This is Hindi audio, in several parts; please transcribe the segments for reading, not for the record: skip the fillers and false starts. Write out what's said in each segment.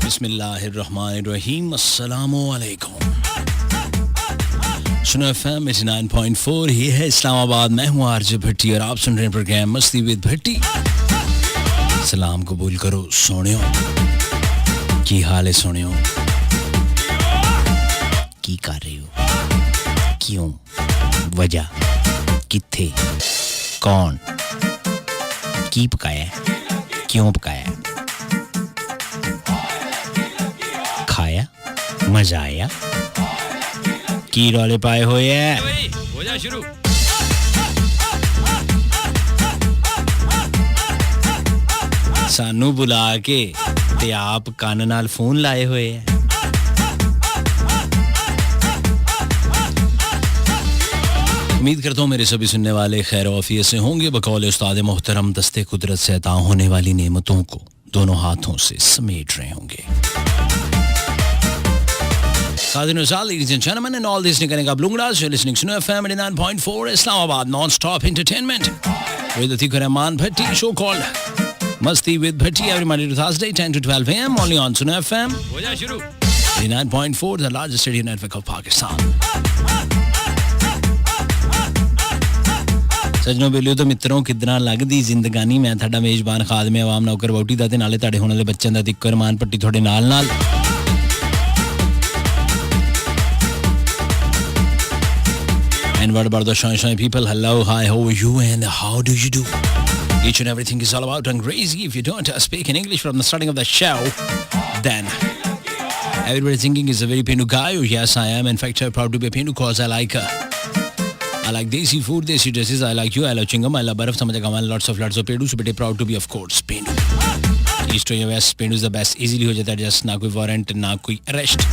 बिस्मिल्लाहिर्रहमानिर्रहीम, अस्सलामुअलैकुम। सुनो एफएम 89.4, ये है इस्लामाबाद। मैं हूँ आरजे भट्टी और आप सुन रहे हैं प्रोग्राम मस्ती विद भट्टी। सलाम कबूल करो सोनियो, की हाल है सोनियो, की कर रही हो, क्यों, वजह, किथे, कौन, की पकाया है, क्यों पकाया है, खाया, मजा आया, की रौले पाए हुए है। हो जा शुरू। सानू बुला के ते आप कान नाल फोन लाए हुए है। उम्मीद करता हूँ मेरे सभी सुनने वाले खैर औफियत से होंगे। बकौल उस्ताद मोहतरम दस्ते कुदरत से अता होने वाली नेमतों को दोनों हाथों से समेट रहे होंगे। Ladies and gentlemen, and all this nickering up Lungas, you're listening to FM 89.4 Islamabad, non-stop entertainment with Atiq Rahman Bhatti, show called Masti with Bhatti every Monday to Thursday, 10 to 12 a.m. only on Suno FM 89.4, the largest radio network of Pakistan. सजनों बेलियो तो मित्रों कितना लगदी जिंदगानी। मैं ਤੁਹਾਡਾ ਮੇਜ਼ਬਾਨ ਖਾਦਮ ਆਵਾਮ ਨੌਕਰ ਬੌਟੀ ਦਾ ਤੇ ਨਾਲੇ ਤੁਹਾਡੇ ਹੋਣ ਵਾਲੇ ਬੱਚਿਆਂ ਦਾ ਤਿੱਕਰ ਮਾਨ ਪੱਟੀ ਤੁਹਾਡੇ ਨਾਲ And what about the Shine people? Hello, hi, how are you and how do you do? Each and everything is all about and crazy. If you don't speak in English from the starting of the show, then everybody's thinking he's a very Pindu guy. Oh, yes, I am. In fact, I'm proud to be a Pindu because I like desi food, desi dresses. I like you. I love chingam. I love barf. Lots of Pindu. So, pretty proud to be, of course, Pindu. East to West, Pindu is the best. Easily ho jata hai, just na koi warrant, na koi arrest.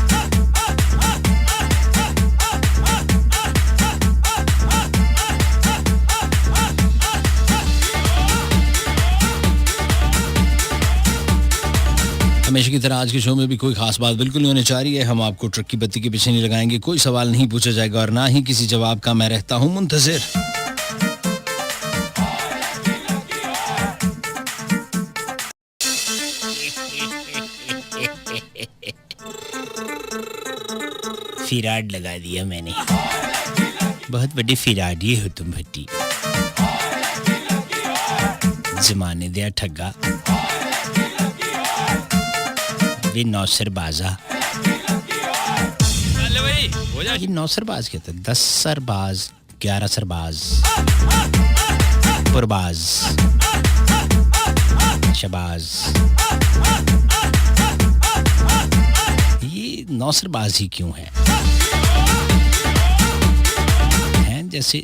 हमेशा की तरह आज के शो में भी कोई खास बात बिल्कुल नहीं होने चाह रही है। हम आपको ट्रक की बत्ती के पीछे नहीं लगाएंगे, कोई सवाल नहीं पूछा जाएगा और ना ही किसी जवाब का मैं रहता हूं मुंतजिर। फिराड लगा दिया मैंने, बहुत बड़ी फिराड ये हो तुम भट्टी, जमाने दिया ठग्गा वे नौसरबाजा। ये नौसरबाज कहते हैं, 10 सरबाज, 11 सरबाज, पुरबाज, शबाज। ये नौसरबाज ही क्यों है? जैसे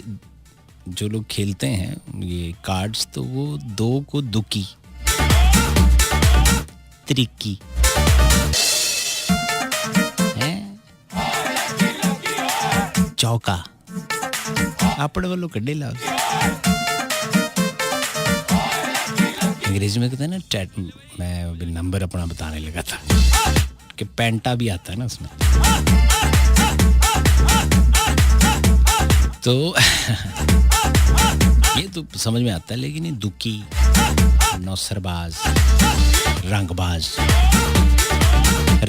जो लोग खेलते हैं ये कार्ड्स, तो वो 2 को दुकी, त्रिकी, चौका अपने वालों कड्डे ला। अंग्रेजी में कहते हैं ना, मैं नंबर अपना बताने लगा था कि पेंटा भी आता है ना उसमें। तो ये तो समझ में आता है, लेकिन ये दुकी, नौसरबाज, रंगबाज,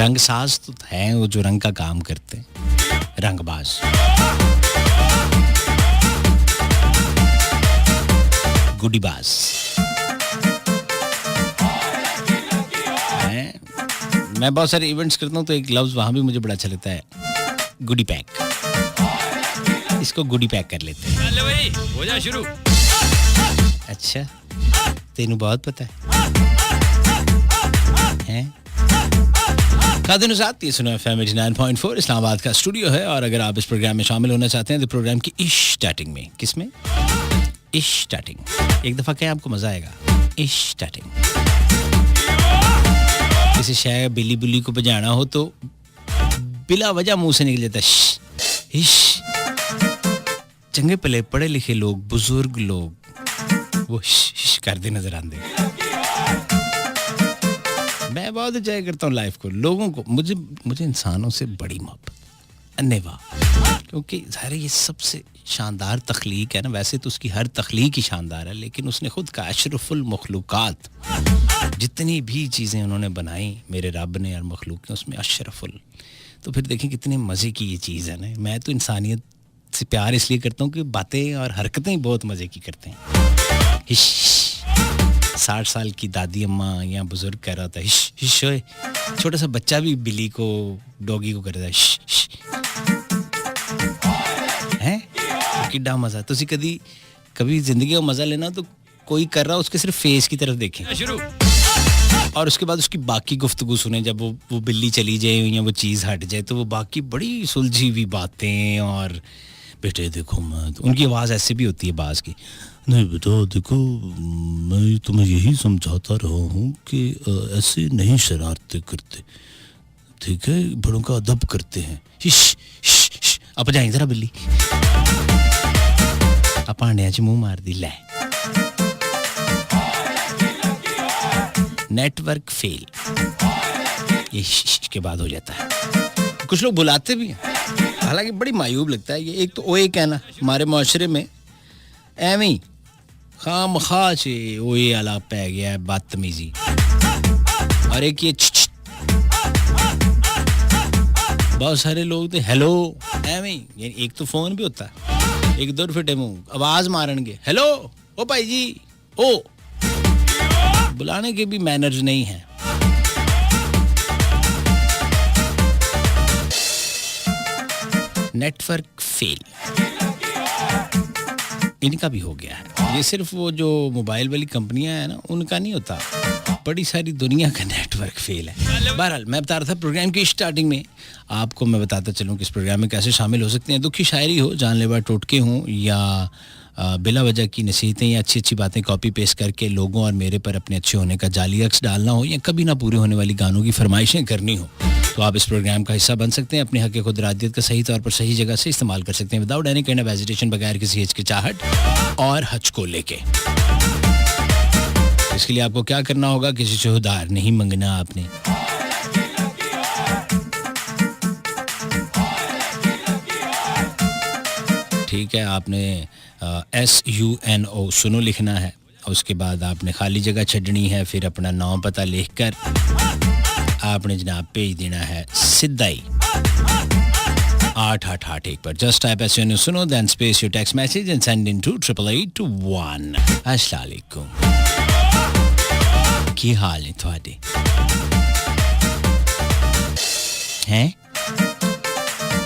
रंगसाज तो हैं वो जो रंग का काम करते हैं, रंगबाज। गुडीबाज। मैं बहुत सारे इवेंट्स करता हूँ तो एक लफ्ज वहां भी मुझे बड़ा अच्छा लगता है, गुडी पैक। इसको गुडी पैक कर लेते हैं। चलो भाई हो जा शुरू। अच्छा, तेनू बहुत पता है? खादिन साथ ये सुनो एफएम 89.4 इस्लामाबाद का स्टूडियो है। और अगर आप इस प्रोग्राम में शामिल होना चाहते हैं तो प्रोग्राम की इश स्टार्टिंग में, किसमें इश स्टार्टिंग, एक दफा क्या आपको मजा आएगा। इश स्टार्टिंग, किसी शय बिल्ली बुल्ली को बजाना हो तो बिला वजह मुंह से निकल जाता है इश। चंगे पले पढ़े लिखे लोग, बुजुर्ग लोग वो इश करते नजर आते। मैं बहुत एंजॉय करता हूँ लाइफ को, लोगों को। मुझे इंसानों से बड़ी मोहब्बत, धन्यवाद, क्योंकि ज़ाहिर ये सबसे शानदार तख्लीक है ना। वैसे तो उसकी हर तख्लीक ही शानदार है, लेकिन उसने खुद का अशरफुल मखलूकात जितनी भी चीज़ें उन्होंने बनाई मेरे रब ने और मखलूक ने, उसमें अशरफुल। तो फिर देखें कितने मज़े की ये चीज़ है ना। मैं तो इंसानियत से प्यार इसलिए करता हूँ कि बातें और हरकतें बहुत मज़े की करते हैं। हिश 60 साल की दादी अम्मा या बुजुर्ग कह रहा था हिश हिश, छोटा सा बच्चा भी बिल्ली को डॉगी को कर रहा है हिश हिश, हैं किड्डा मज़ा। तुसी कभी ज़िंदगी का मज़ा लेना तो कोई कर रहा उसके सिर्फ फेस की तरफ देखें और उसके बाद उसकी बाकी गुफ्तगू सुने। जब वो बिल्ली चली जाए या वो चीज़ हट जाए तो वो बाकी बड़ी सुलझी हुई बातें, और बेटे देखो मत, उनकी आवाज़ ऐसे भी होती है बाज़ की, नहीं बेटा देखो मैं तुम्हें यही समझाता रहा हूँ कि ऐसे नहीं शरारतें करते, ठीक है, बड़ों का अदब करते हैं। अब जाए जरा बिल्ली पांडिया च मुंह मार दी, लै नेटवर्क फेल, ये के बाद हो जाता है। कुछ लोग बुलाते भी हैं, हालांकि बड़ी मायूब लगता है ये। एक तो ओए कहना हमारे माशरे में एवं खाम खा चे ओए आला पै गया है, बदतमीजी। और एक ये बहुत सारे लोग तो हेलो एवं, यानी एक तो फोन भी होता है, एक दो फिटे मुंह आवाज मारनगे, हेलो ओ भाई जी, ओ बुलाने के भी मैनर्स नहीं हैं। नेटवर्क फेल इनका भी हो गया है। ये सिर्फ वो जो मोबाइल वाली कंपनियां हैं ना उनका नहीं होता, बड़ी सारी दुनिया का नेटवर्क फेल है। बहरहाल मैं बता रहा था प्रोग्राम की स्टार्टिंग में, आपको मैं बताता चलूं कि इस प्रोग्राम में कैसे शामिल हो सकते हैं। दुखी शायरी हो, जानलेवा टोटके हों, या बिला वजह की नसीहतें या अच्छी अच्छी बातें कॉपी पेस्ट करके लोगों और मेरे पर अपने अच्छे होने का जाली अक्स डालना हो, या कभी ना पूरे होने वाली गानों की फरमाइशें करनी हो, तो आप इस प्रोग्राम का हिस्सा बन सकते हैं। अपने हक़ खुद इरादियत का सही तौर पर सही जगह से इस्तेमाल कर सकते हैं, without any kind of hesitation, बगैर किसी हिचकिचाहट और हच को लेके। इसके लिए आपको क्या करना होगा, किसी से उधार नहीं मांगना आपने, ठीक है। आपने SUNO सुनो लिखना है, उसके बाद आपने खाली जगह छड़नी है, फिर अपना नाम पता लिखकर आपने जनाब भेज देना है सीधा ही 8881 पर। जस्ट टाइप SUNO सुनो then space your text message and send in to 8881। अस्सलाम वालेकुम, की हाल है थोड़े हैं?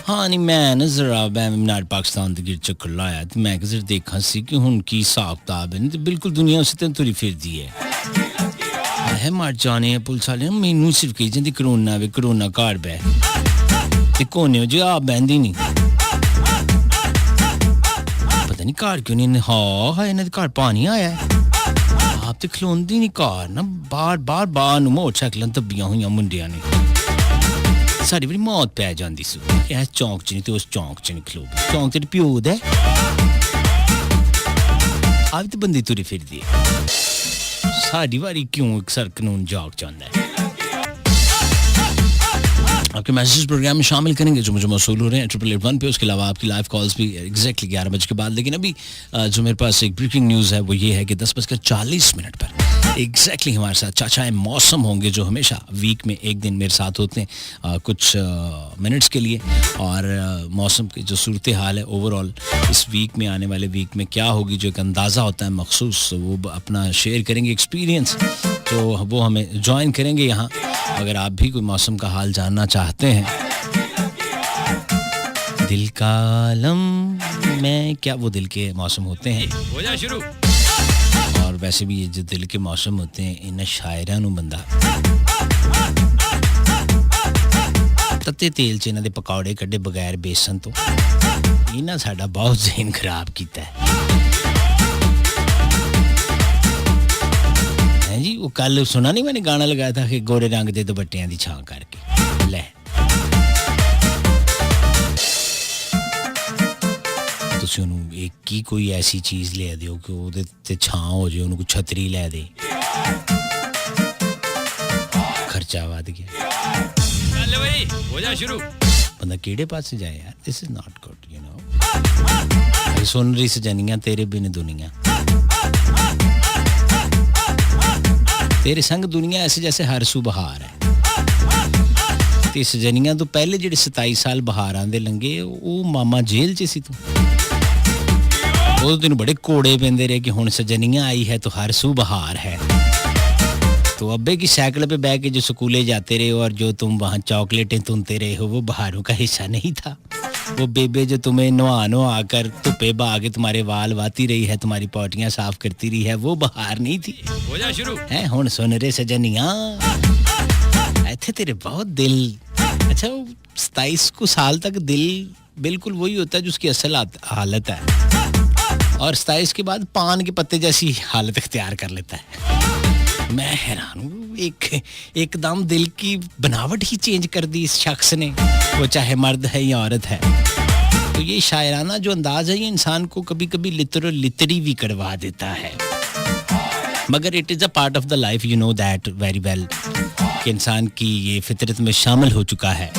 हाँ नहीं मैं ना जरा मैं पाकिस्तान के गिर चक्कर लाया तो मैं जरा देखा सी कि हुण की हिसाब किताब है, तो बिल्कुल दुनिया उस तरह तुरी फिरदी है मर जाने पुलिस वाले मैनू सिर्फ कही जाती करोना वे करोना घर बह कोने जो आप बहती नहीं, पता नहीं घर क्यों नहीं। हाँ इन्होंने घर पानी आया है, आप तो खलोंदी नहीं घर ना, बार बार बाहर मोटरसाइकिल दब्बियां हुई मुंडिया ने, साड़ी बड़ी मौत पै जाती सी, इस चौंक च नहीं तो उस चौंक च नहीं खलो, चौंक तेरे प्यो दा आप तो बंदी तुरी फिरदी है, साड़ी वारी क्यों एक सर कानून जाग चाहता है। आपके मैसेज प्रोग्राम में शामिल करेंगे जो मुझे मौसूल हो रहे हैं 8881 पे, उसके अलावा आपकी लाइव कॉल्स भी एग्जैक्टली 11 बजे के बाद। लेकिन अभी जो मेरे पास एक ब्रेकिंग न्यूज़ है वो ये है कि 10:40 पर एग्जैक्टली हमारे साथ चाचाए मौसम होंगे, जो हमेशा वीक में एक दिन मेरे साथ होते हैं कुछ मिनट्स के लिए, और मौसम की जो सूरत हाल है ओवरऑल इस वीक में, आने वाले वीक में क्या होगी, जो एक अंदाज़ा होता है मखसूस, वो अपना शेयर करेंगे एक्सपीरियंस, तो वो हमें ज्वाइन करेंगे यहाँ। अगर आप भी कोई मौसम का हाल जानना चाहते हैं, दिल का आलम में क्या वो दिल के मौसम होते हैं, हो जा शुरू। और वैसे भी ये जो दिल के मौसम होते हैं इन शायरां नूं बंदा तत्ते तेल च इन्हां दे पकौड़े कड्डे बगैर बेसन तो, इन्हां साडा बहुत ज़हन खराब कीता है जी। वो कल सुना नहीं मैंने गाना लगाया था कि गोरे रंग दे दुपट्टियां दी छां करके ले, तुसीं उहनूं एक की कोई ऐसी चीज़ ले दिओ कि ਉਹਦੇ ਤੇ ਛਾਂ ਹੋ ਜੇ, ਉਹਨੂੰ ਕੋਈ ਛਤਰੀ ਲੈ ਦੇ, ਖਰਚਾ ਵੱਧ ਗਿਆ, ਚੱਲ ਬਈ ਹੋ ਜਾ ਸ਼ੁਰੂ, ਬੰਦਾ ਕਿਹੜੇ ਪਾਸੇ ਜਾਏ यार, this is not good you know. सुन रही सजनियां तेरे बिन दुनिया, तेरे संग दुनिया ऐसे जैसे हर सू बहार है। ते सजनिया तो पहले ਜਿਹੜੇ 27 ਸਾਲ ਬਹਾਰਾਂ ਦੇ ਲੰਗੇ ਉਹ ਮਾਮਾ ਜੇਲ੍ਹ 'ਚ ਸੀ ਤੂੰ। ਉਹ ਤੈਨੂੰ ਬੜੇ ਕੋੜੇ ਪੈਂਦੇ ਰਹੇ कि ਹੁਣ सजनिया आई है तो हर सू बहार है। तो अब्बे की साइकिल पे बैठ के जो स्कूले जाते रहे और जो तुम वहाँ चॉकलेटें तुनते रहे हो वो बहारों का हिस्सा नहीं था। वो बेबे जो तुम्हें नहा कर धुप्पे बहा के तुम्हारे वाल वाती रही है, तुम्हारी पॉटियाँ साफ करती रही है, वो बहार नहीं थी। हो जा शुरू है हुण सुन रे सजनिया ऐथे तेरे बहुत दिल। अच्छा 27 को साल तक दिल बिल्कुल वही होता है जो उसकी असल हालत है, और 27 के बाद पान के पत्ते जैसी हालत इख्तियार कर लेता है। मैं हैरान हूँ, एकदम दिल की बनावट ही चेंज कर दी इस शख्स ने, वो चाहे मर्द है या औरत है। तो ये शायराना जो अंदाज है ये इंसान को कभी कभी लिटरी भी करवा देता है, मगर it is a part of the life, you know that very well, कि इंसान की ये फितरत में शामिल हो चुका है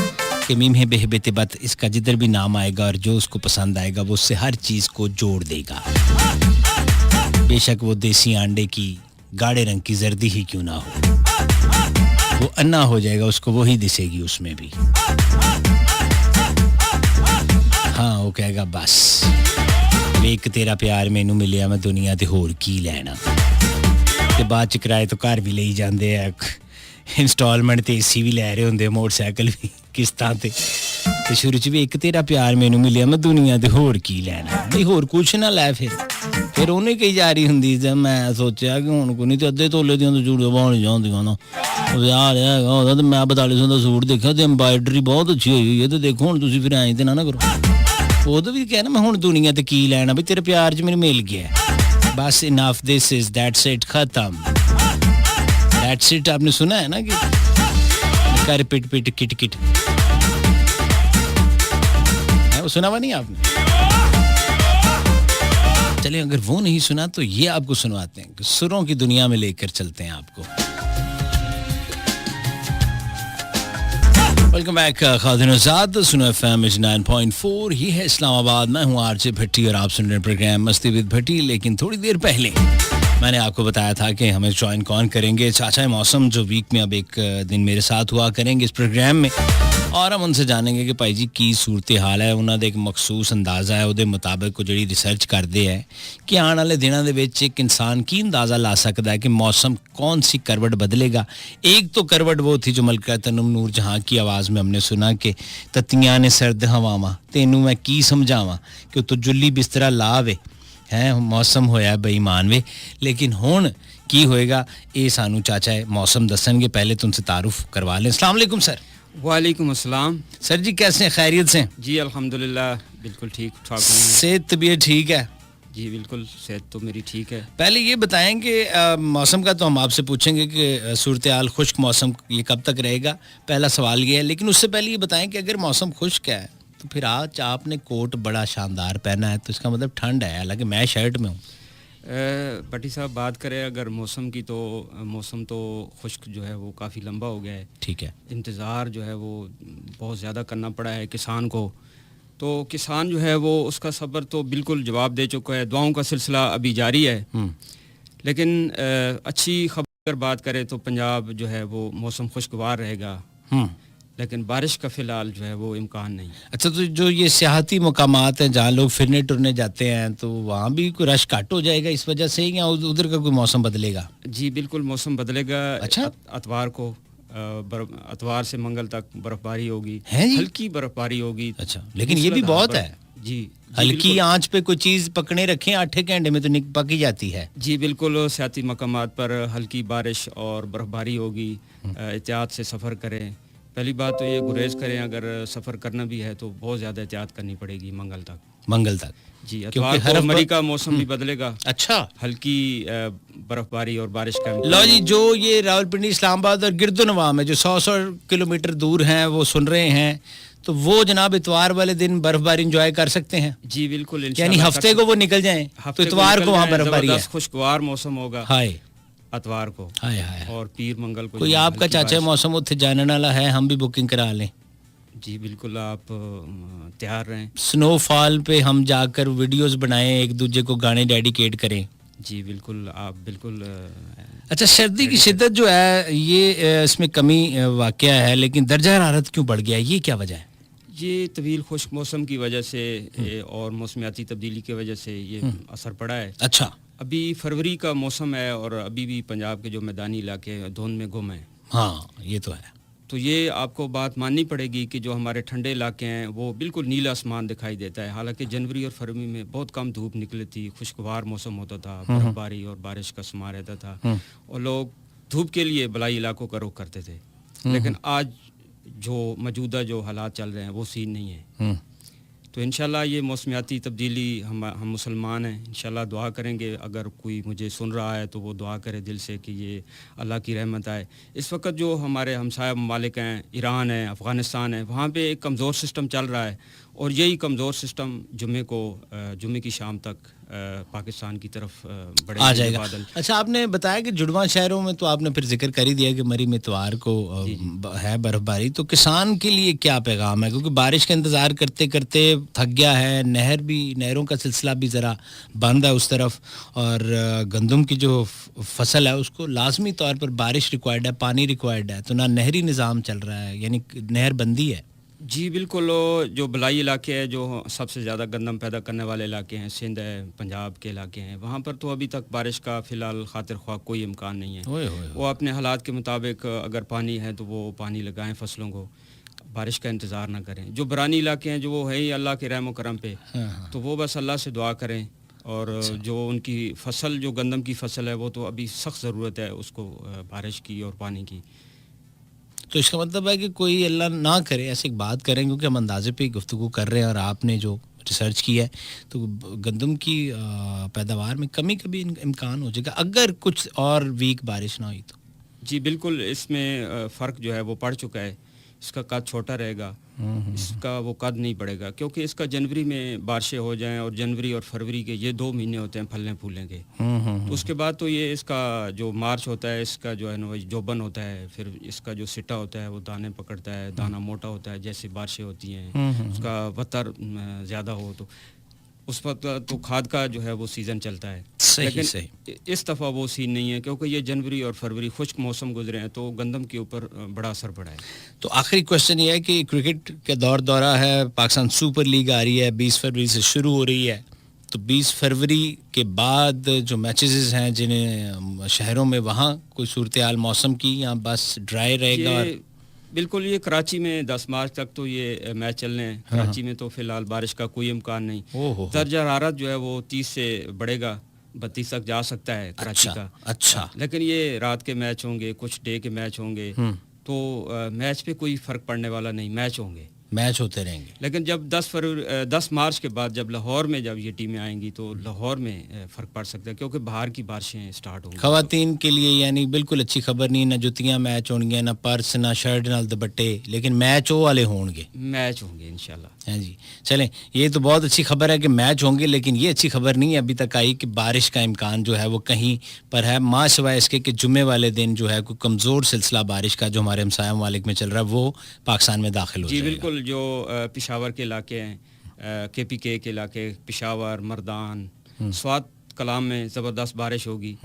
कि मीम है बेहबेतबत इसका जिधर भी नाम आएगा और जो उसको पसंद आएगा वो उससे हर चीज़ को जोड़ देगा, बेशक वो देसी अंडे की गाढ़े रंग की जर्दी ही क्यों ना हो, वो अन्ना हो जाएगा, उसको वही दिसेगी उसमें भी। हाँ वो कहेगा बस वेख तेरा प्यार मैनू मिलिया मैं दुनिया ते होर की लैना। ते बाद च किराए तो घर भी ले जाते हैं, इंस्टॉलमेंट ते एसी भी लै रहे होंगे, मोटरसाइकिल भी किस्तां ते शुरू च भी एक तेरा प्यार मैनू मिलिया मैं दुनिया ते होर की लैना, भाई होर कुछ ना लै। फिर उन्हें कही जा रही होंगी जब मैं सोचा कि हुण कोई नहीं, तो अद्धे तोले दियां तो चूड़ियां पाउणी जांदियां ना, विआह हैगा ओहदा ते मैं 4200 दा सूट देखा ते एम्ब्राइडरी बहुत अच्छी होई है, ते देखो हुण तुसीं फिर ऐं ते ना करो। ओह्दा भी कहना मैं हुण दुनिया ते की लैना, भी तेरे प्यार च मैनूं मिल गया बस, enough this is that's it, खत्म दैट्स इट। आपने सुना है ना कि कर पिट पिट किट किट, वो सुना हुआ नहीं आपने? चलिए अगर वो नहीं सुना तो ये आपको सुनवाते हैं कि सुरों की दुनिया में लेकर चलते हैं आपको। वेलकम बैक खादिन आजाद, सुनो एफएम 9.4, ये है इस्लामाबाद, मैं हूँ आरजे भट्टी और आप सुन रहे हैं प्रोग्राम मस्ती विद भट्टी। लेकिन थोड़ी देर पहले मैंने आपको बताया था कि हमें ज्वाइन कौन करेंगे, चाचा मौसम जो वीक में अब एक दिन मेरे साथ हुआ करेंगे इस प्रोग्राम में, और हम उनसे जानेंगे कि भाई जी की सूरत हाल है, उन्होंने एक मखसूस अंदाज़ा है ਉਹਦੇ ਮੁਤਾਬਕ ਜਿਹੜੀ रिसर्च करते हैं कि आने वाले दिनों ਦੇ ਵਿੱਚ एक इंसान की अंदाज़ा ला सकता है कि मौसम कौन सी करवट बदलेगा। एक तो करवट वो थी जो मलका तन्नुम नूर जहाँ की आवाज़ में हमने सुना कि तत्तियाँ ने सर्द हवावां तेनू मैं की समझावां कि तो जुल्ली बिस्तरा लावे है मौसम होया बेईमान वे। लेकिन हुण की होएगा ये सानू चाचा मौसम दसणगे, पहले तुमसे तारुफ करवा लें। अस्सलाम वालेकुम सर। वालेकुम अस्सलाम। सर जी कैसे हैं, खैरियत से? जी अल्हम्दुलिल्लाह बिल्कुल ठीक ठाक हूँ। सेहत तबीयत ठीक है? जी बिल्कुल सेहत तो मेरी ठीक है। पहले ये बताएं कि मौसम का तो हम आपसे पूछेंगे कि सूरत हाल खुश्क मौसम ये कब तक रहेगा, पहला सवाल ये है। लेकिन उससे पहले ये बताएं कि अगर मौसम खुश्क है तो फिर आज आपने कोट बड़ा शानदार पहना है, तो इसका मतलब ठंड है, हालांकि मैं शर्ट में हूँ। भट्टी साहब बात करें अगर मौसम की, तो मौसम तो खुश्क जो है वो काफ़ी लंबा हो गया है। ठीक है। इंतज़ार जो है वो बहुत ज़्यादा करना पड़ा है किसान को, तो किसान जो है वो उसका सब्र तो बिल्कुल जवाब दे चुका है। दुआओं का सिलसिला अभी जारी है। लेकिन अच्छी खबर बात करें तो पंजाब जो है वो मौसम खुशगवार रहेगा, लेकिन बारिश का फ़िलहाल जो है वो इम्कान नहीं। अच्छा, तो जो ये सियाहती मुकामात हैं जहाँ लोग फिरने टुरने जाते हैं, तो वहाँ भी कोई रश घट हो जाएगा इस वजह से, या उधर का कोई मौसम बदलेगा? जी बिल्कुल मौसम बदलेगा। अच्छा? अतवार को अतवार से मंगल तक बर्फबारी होगी, हल्की बर्फबारी होगी। अच्छा, लेकिन ये भी बहुत है। जी हल्की आंच पे कोई चीज़ पकने रखें 8 घंटे में तो पक ही जाती है। जी बिल्कुल, सियाती मकामात पर हल्की बारिश और बर्फबारी होगी, एहतियात से सफ़र करें। पहली बात तो ये गुरेज करें, अगर सफ़र करना भी है तो बहुत ज़्यादा एहतियात करनी पड़ेगी मंगल तक। जी अतवार को मरी का मौसम भी बदलेगा। अच्छा, हल्की बर्फबारी और बारिश का। लो जी, जो ये रावलपिंडी इस्लामाबाद और गिरदोनवा में जो 100 किलोमीटर दूर हैं वो सुन रहे हैं, तो वो जनाब इतवार वाले दिन बर्फबारी एंजॉय कर सकते हैं। जी बिल्कुल, यानी हफ्ते को वो निकल जाएं तो इतवार को वहाँ बर्फबारी है, खुशगवार मौसम होगा। हाय अतवार को, हाय हाय, और पीर मंगल को। कोई आपका चाचा मौसम उत्थे जाने वाला है, हम भी बुकिंग करा लें? जी बिल्कुल, आप तैयार रहें। स्नोफॉल पे हम जाकर वीडियोस बनाएं, एक दूसरे को गाने डेडिकेट करें। जी बिल्कुल, आप बिल्कुल अच्छा, सर्दी की शिद्दत जो है ये इसमें कमी वाक़या है, लेकिन दर्जा हरारत क्यों बढ़ गया है, ये क्या वजह है? ये तवील खुश्क मौसम की वजह से और मौसमियाती तब्दीली की वजह से ये असर पड़ा है। अच्छा। अभी फरवरी का मौसम है और अभी भी पंजाब के जो मैदानी इलाके हैं धुंध में गुम हैं। हाँ, ये तो है। तो ये आपको बात माननी पड़ेगी कि जो हमारे ठंडे इलाके हैं वो बिल्कुल नीला आसमान दिखाई देता है। हालांकि जनवरी और फरवरी में बहुत कम धूप निकली थी, खुशगवार मौसम होता था, बर्फबारी और बारिश का समा रहता था और लोग धूप के लिए बलाई इलाकों का रुख करते थे। लेकिन आज जो मौजूदा जो हालात चल रहे हैं वो सीन नहीं है। तो इंशाल्लाह ये मौसमियाती तब्दीली हम मुसलमान हैं, इंशाल्लाह दुआ करेंगे। अगर कोई मुझे सुन रहा है तो वो दुआ करे दिल से कि ये अल्लाह की रहमत आए। इस वक्त जो हमारे हमसाया ममालिक हैं, ईरान है, अफ़गानिस्तान है, वहाँ पे एक कमज़ोर सिस्टम चल रहा है और यही कमज़ोर सिस्टम जुम्मे की शाम तक पाकिस्तान की तरफ आ जाएगा। अच्छा, आपने बताया कि जुड़वा शहरों में तो आपने फिर जिक्र कर ही दिया कि मरी में इतवार को है बर्फबारी, तो किसान के लिए क्या पैगाम है? क्योंकि बारिश का इंतज़ार करते करते थक गया है, नहरों का सिलसिला भी ज़रा बंद है उस तरफ, और गंदम की जो फसल है उसको लाजमी तौर पर बारिश रिक्वायर्ड है, पानी रिक्वायर्ड है, तो ना नहरी निज़ाम चल रहा है, यानी नहर बंदी है। जी बिल्कुल, जो बलाई इलाके हैं, जो सबसे ज़्यादा गंदम पैदा करने वाले इलाके हैं, सिंध है, पंजाब के इलाके हैं, वहाँ पर तो अभी तक बारिश का फ़िलहाल खातिर ख्वाह कोई इम्कान नहीं है। वो अपने हालात के मुताबिक अगर पानी है तो वो पानी लगाएं फसलों को, बारिश का इंतज़ार ना करें। जो बरानी इलाके हैं जो वो है ही अल्लाह के रहम करम पे, तो वो बस अल्लाह से दुआ करें। और जो उनकी फसल, जो गंदम की फसल है, वो तो अभी सख्त ज़रूरत है उसको बारिश की और पानी की। तो इसका मतलब है कि कोई अल्लाह ना करे ऐसी बात करें, क्योंकि हम अंदाजे पे गुफ्तगू कर रहे हैं और आपने जो रिसर्च किया है तो गंदम की पैदावार में कमी का भी इम्कान हो जाएगा अगर कुछ और वीक बारिश ना हुई तो। जी बिल्कुल, इसमें फ़र्क जो है वो पड़ चुका है। इसका कद छोटा रहेगा, इसका वो कद नहीं बढ़ेगा, क्योंकि इसका जनवरी में बारिशें हो जाएं और जनवरी और फरवरी के ये 2 महीने होते हैं फलने फूलने के। तो उसके बाद तो ये इसका जो मार्च होता है, इसका जो है ना जोबन होता है, फिर इसका जो सिटा होता है वो दाने पकड़ता है, दाना मोटा होता है जैसे बारिशें होती हैं, उसका वतर ज़्यादा हो तो उस वक्त तो खाद का जो है वो सीज़न चलता है। लेकिन इस दफ़ा वो सीन नहीं है, क्योंकि ये जनवरी और फरवरी खुश्क मौसम गुजरे हैं तो गंदम के ऊपर बड़ा असर पड़ा है। तो आखिरी क्वेश्चन ये है कि क्रिकेट का दौरा है, पाकिस्तान सुपर लीग आ रही है, 20 फरवरी से शुरू हो रही है, तो 20 फरवरी के बाद जो मैचेस हैं जिन्हें शहरों में, वहाँ कोई सूरत हाल मौसम की, या बस ड्राई रहेगा? बिल्कुल, ये कराची में 10 मार्च तक तो ये मैच चलने हैं। कराची में तो फिलहाल बारिश का कोई इम्कान नहीं। दर्जा हरारत जो है वो 30 से बढ़ेगा, 32 तक जा सकता है कराची का। अच्छा, लेकिन ये रात के मैच होंगे, कुछ डे के मैच होंगे, तो मैच पे कोई फ़र्क पड़ने वाला नहीं, मैच होते रहेंगे। लेकिन जब 10 मार्च के बाद जब लाहौर में जब ये टीमें आएंगी तो लाहौर में फ़र्क पड़ सकता है, क्योंकि बाहर की बारिशें स्टार्ट होंगी। ख़वातीन के लिए यानी बिल्कुल अच्छी खबर नहीं, ना जुतियाँ मैच होंगी, ना पर्स, ना शर्ट, ना दुपट्टे, लेकिन मैच वो वाले होंगे इंशाल्लाह। हाँ जी, चलें, ये तो बहुत अच्छी खबर है कि मैच होंगे, लेकिन ये अच्छी खबर नहीं है अभी तक आई कि बारिश का इम्कान जो है वो कहीं पर है, माँ सिवाय इसके कि जुम्मे वाले दिन जो है कोई कमज़ोर सिलसिला बारिश का जो हमारे हमसाया ममालिक में चल रहा है वो पाकिस्तान में दाखिल हो जाएगा। जी बिल्कुल, जो पेशावर के इलाके हैं, KPK के इलाके, पेशावर, मर्दान, स्वात कलाम में ज़बरदस्त बारिश होगी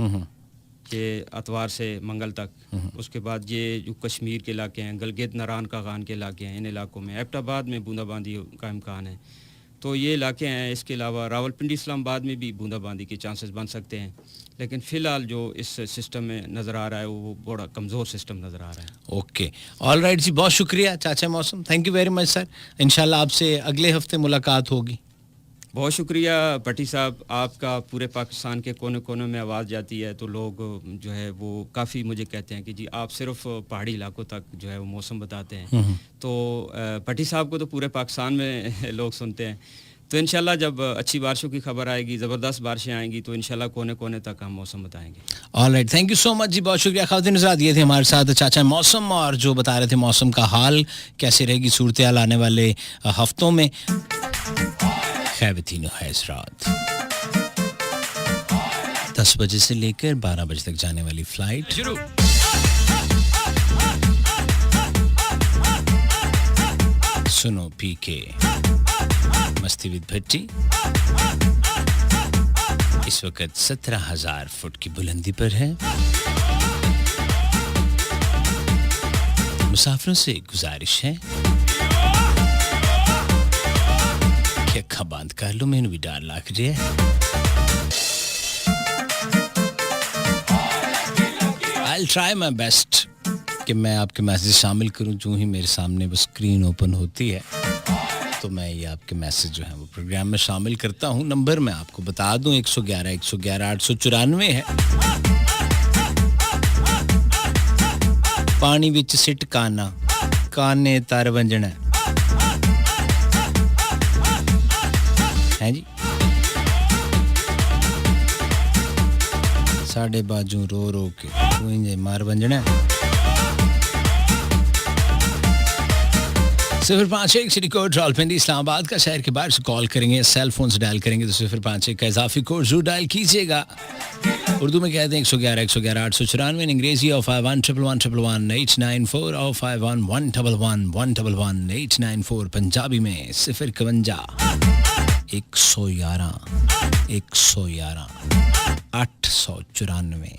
ये अतवार से मंगल तक। उसके बाद ये जो कश्मीर के इलाके हैं, गलगित नारान कागान के इलाके हैं, इन इलाकों में एबटाबाद में बूंदाबांदी का इम्कान है। तो ये इलाके हैं। इसके अलावा रावलपिंडी इस्लामाबाद में भी बूंदाबांदी के चांसेस बन सकते हैं, लेकिन फ़िलहाल जो इस सिस्टम में नज़र आ रहा है वो बड़ा कमज़ोर सिस्टम नज़र आ रहा है। ओके, ऑल राइट जी, बहुत शुक्रिया चाचा मौसम, thank you very much sir. इंशाल्लाह आपसे अगले हफ्ते मुलाकात होगी। बहुत शुक्रिया भट्टी साहब, आपका पूरे पाकिस्तान के कोने कोने में आवाज़ जाती है तो लोग जो है वो काफ़ी मुझे कहते हैं कि जी आप सिर्फ पहाड़ी इलाकों तक जो है वो मौसम बताते हैं। तो भट्टी साहब को तो पूरे पाकिस्तान में लोग सुनते हैं। तो इंशाल्लाह जब अच्छी बारिशों की खबर आएगी, ज़बरदस्त बारिशें आएंगी, तो इंशाल्लाह कोने कोने तक हम मौसम बताएंगे। All right, thank you so much जी, बहुत शुक्रिया। ख़वातीन हज़रात, ये थे हमारे साथ चाचा मौसम, और जो बता रहे थे मौसम का हाल कैसे रहेगी सूरत हाल आने वाले हफ्तों में। ख़वातीन हज़रात, 10 बजे से लेकर 12 बजे तक जाने वाली फ्लाइट शुरू। सुनो PK मस्ती विद भट्टी। इस वक्त 17,000 फुट की बुलंदी पर है। मुसाफिरों से गुजारिश है कि अखा बंद कर लो, मैंने भी डर लग रहा है। I'll try my best कि मैं आपके मैसेज शामिल करूं। जो ही मेरे सामने वो स्क्रीन ओपन होती है तो मैं ये आपके मैसेज जो है वो प्रोग्राम में शामिल करता हूं। नंबर मैं आपको बता दूं 111 111 894 है। पानी विच सिट काना काने तर वंजना है जी। साढ़े बाजू रो रो के तू इंजे मार वंजना। 051 सिटी कोड रावलपिंडी इस्लामाबाद का शहर के बाहर से कॉल करेंगे, सेल फोन से डायल करेंगे तो 051 का इजाफी कोड जरूर डायल कीजिएगा। उर्दू में कहते हैं 111 111 894, अंग्रेजी 0511111 894 0511111 894, पंजाबी में 051 111 111 894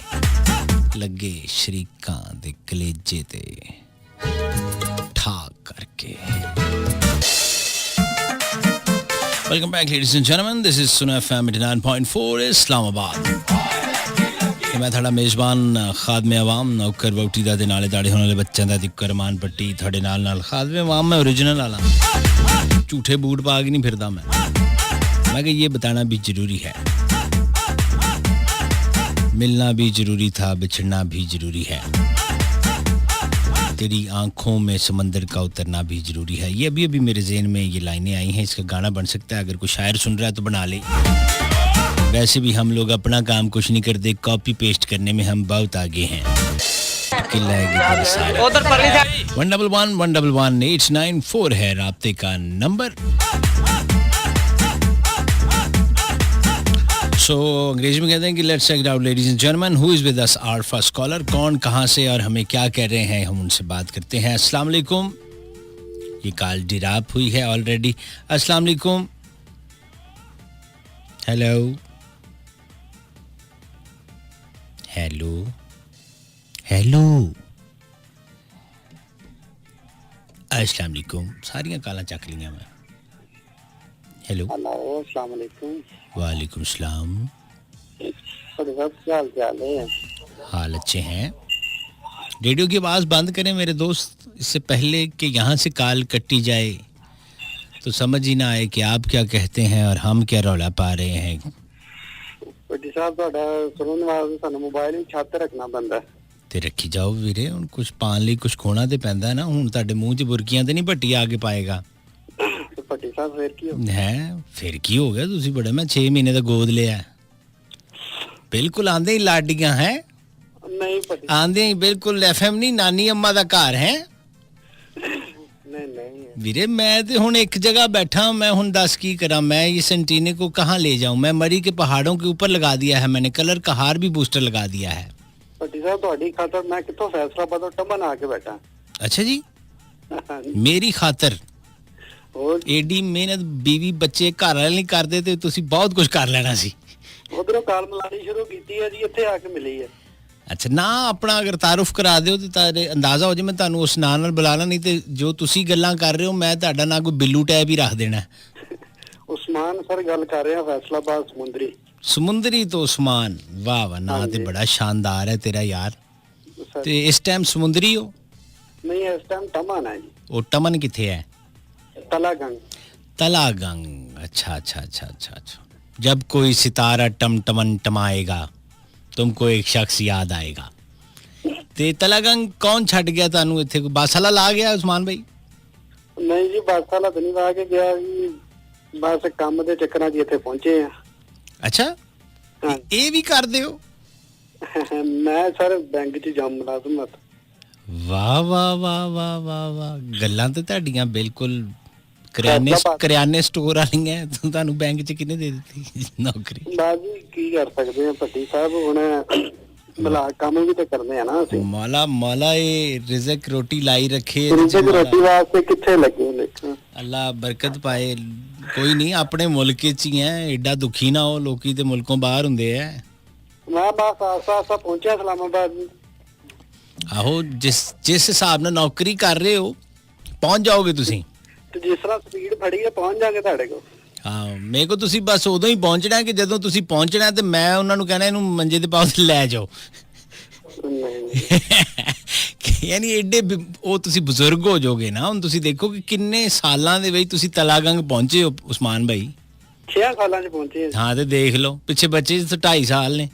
लगे शरीकां दे कलेजे ते करके। Welcome back, ladies and gentlemen. This is Suno FM 89.4 Islamabad. मैं थोड़ा मेजबान खादमे अवाम नौकर वोटी दा दे नाले दाड़े होने वाले बच्चों दा दिक्कर मान पट्टी थोड़े नाल खादमे अवाम में ओरिजिनल वाला झूठे बूट पा के नहीं फिरदा मैं कि ये बताना भी जरूरी है, मिलना भी जरूरी था, बिछड़ना भी जरूरी है, तेरी आंखों में समंदर का उतरना भी जरूरी है। ये अभी मेरे ज़हन में ये लाइनें आई हैं, इसका गाना बन सकता है। अगर कोई शायर सुन रहा है तो बना ले। वैसे भी हम लोग अपना काम कुछ नहीं करते, कॉपी पेस्ट करने में हम बहुत आगे हैं। 1111894 है राब्ते का नंबर। सो अंग्रेजी में कहते हैं कि let's check it out ladies and gentleman, who is with us our first caller. कौन कहां से और हमें क्या कह रहे हैं, हम उनसे बात करते हैं। अस्सलाम वालेकुम। ये कॉल डिराप हुई है ऑलरेडी। अस्सलाम वालेकुम। हेलो हेलो हेलो अस्सलाम वालेकुम। सारियां कालां चक लियां मैं। हेलो अस्सलाम वालेकुम। वालेकुम सलाम। हाल अच्छे हैं। रेडियो की आवाज़ बंद करें मेरे दोस्त, इससे पहले कि यहाँ से कॉल कटी जाए तो समझ ही ना आए कि आप क्या कहते हैं और हम क्या रौला पा रहे हैं। मोबाइल छत रखना बनता ते रखी जाओ वीरे, हुण कुछ पान लई कुछ खोना ते पैंदा है ना। हुण तुहाडे मूंह 'च बुरकियां ते नहीं भट्टी आके पाएगा फिर की हो गया, तुसी बड़ा मैं 6 महीने दा गोद लिया बिल्कुल आंदे ही लाडियां हैं नहीं आंदे ही बिल्कुल एफएम नहीं नानी अम्मा दा घर है। नहीं वीरे मैं ते हुण एक जगह बैठा, मैं हुण दस की करा, मैं इस एंटीने को कहाँ ले जाऊं। मैं मरी के पहाड़ों के ऊपर लगा दिया है मैंने, कलर का हार भी बूस्टर लगा दिया है। पट्टी साहब ਤੁਹਾਡੀ खातर मैं कितों फैसलाबाद ਤੋਂ ਟੰਬਨ ਆ ਕੇ बैठा। अच्छा जी मेरी खातर एडी मेहनत बीवी बच्चे घर वाले नहीं करते ते तुसी बहुत कुछ कर लेना सी। उधरों काल मिलानी शुरू कीती है जी, ਇੱਥੇ ਆ ਕੇ ਮਿਲੀ है। अच्छा ना अपना अगर तारुफ करा दिओ ਤੇ ਤਾਰੇ ਅੰਦਾਜ਼ਾ ਹੋ ਜੇ ਮੈਂ ਤੁਹਾਨੂੰ ਉਸ ਨਾਂ ਨਾਲ ਬੁਲਾਣਾ, ਨਹੀਂ ਤੇ ਜੋ ਤੁਸੀਂ ਗੱਲਾਂ ਕਰ ਰਹੇ ਹੋ ਮੈਂ ਤੁਹਾਡਾ ਨਾਂ ਕੋਈ ਬਿੱਲੂ ਟੈਬ ਹੀ ਰੱਖ ਦੇਣਾ। ਉਸਮਾਨ ਸਰ ਗੱਲ ਕਰ ਰਹੇ ਹਾਂ फैसलाबाद ਸਮੁੰਦਰੀ। ਸਮੁੰਦਰੀ ਤੋਂ ਉਸਮਾਨ, वाह वाह ना ਤੇ बड़ा शानदार है तेरा यार। ਤੇ ਇਸ ਟਾਈਮ ਸਮੁੰਦਰੀ ਹੋ? नहीं इस टाइम टमन है जी। ਉਹ ਟਮਨ ਕਿੱਥੇ ਹੈ? तलागंग। तलागंग, अच्छा अच्छा अच्छा अच्छा अच्छा। जब कोई सितारा टमटमन टमाएगा तुमको एक शख्स याद आएगा। ते तलागंग कौन छट गया तानू इत्थे, कोई बस वाला ला गया उस्मान भाई? नहीं जी बस वाला तो नहीं ला के गया जी, बस काम दे चक्करां च इत्थे पहुंचे हैं। अच्छा ये भी कर दे हो? मैं सर बैंक च जाम मुलाजमत। वाह वाह वाह वाह वाह वाह, गल्लां ते तुहाडियां बिल्कुल करियाने स्टोर वालियां। ਤੁਹਾਨੂੰ ਬੈਂਕ 'ਚ ਕਿਹਨੇ ਦੇ ਦਿੱਤੀ ਨੌਕਰੀ? ਬਾਜੀ ਕੀ ਕਰ ਸਕਦੇ ਆ ਭੱਟੀ ਸਾਹਿਬ, ਹੁਣ ਭਲਾ ਕੰਮ ਵੀ ਤੇ ਕਰਨੇ ਆ ਨਾ ਅਸੀਂ। ਮੌਲਾ ਮੌਲਾ ਇਹ ਰਿਜ਼ਕ ਰੋਟੀ ਲਾਈ ਰੱਖੇ ਰਿਜ਼ਕ ਰੋਟੀ ਵਾਸਤੇ ਕਿੱਥੇ ਲੱਗੇ ਦੇਖੋ। ਅੱਲਾ ਬਰਕਤ ਪਾਏ। ਕੋਈ ਨਹੀਂ ਆਪਣੇ ਮੁਲਕ 'ਚ ਹੀ ਹੈ, ਐਡਾ ਦੁਖੀ ਨਾ ਹੋ, ਲੋਕੀ ਤੇ ਮੁਲਕੋਂ ਬਾਹਰ ਹੁੰਦੇ ਆ। ਮੈਂ ਬਸ ਆਸਾ ਪਹੁੰਚਿਆ ਇਸਲਾਮਾਬਾਦ। ਆਹੋ ਜਿਸ ਹਿਸਾਬ ਨਾਲ ਨੌਕਰੀ ਕਰ ਰਹੇ ਹੋ ਪਹੁੰਚ ਜਾਓਗੇ ਤੁਸੀਂ, ਤੇ ਜਿਸ ਤਰ੍ਹਾਂ ਸਪੀਡ ਫੜੀ ਹੈ ਪਹੁੰਚ ਜਾਗੇ ਤੁਹਾਡੇ ਕੋਲ। ਹਾਂ ਮੇਰੇ ਕੋ ਤੁਸੀਂ ਬਸ ਉਦੋਂ ਹੀ ਪਹੁੰਚਣਾ ਕਿ ਜਦੋਂ ਤੁਸੀਂ ਪਹੁੰਚਣਾ ਤੇ ਮੈਂ ਉਹਨਾਂ ਨੂੰ ਕਹਿਣਾ ਇਹਨੂੰ ਮੰਜੇ ਤੇ ਪਾਓ ਤੇ ਲੈ ਜਾਓ। ਯਾਨੀ ਐਡੇ ਉਹ ਤੁਸੀਂ ਬਜ਼ੁਰਗ ਹੋ ਜਾਓਗੇ ਨਾ। ਹੁਣ ਤੁਸੀਂ ਦੇਖੋ ਕਿ ਕਿੰਨੇ ਸਾਲਾਂ ਦੇ ਵਿੱਚ ਤੁਸੀਂ ਤਲਾਗੰਗ ਪਹੁੰਚੇ ਹੋ ਉਸਮਾਨ ਭਾਈ। 6 ਸਾਲਾਂ 'ਚ ਪਹੁੰਚੇ। ਹਾਂ ਤੇ ਦੇਖ ਲਓ ਪਿੱਛੇ ਬੱਚੇ 2.5 ਸਾਲ ਨੇ।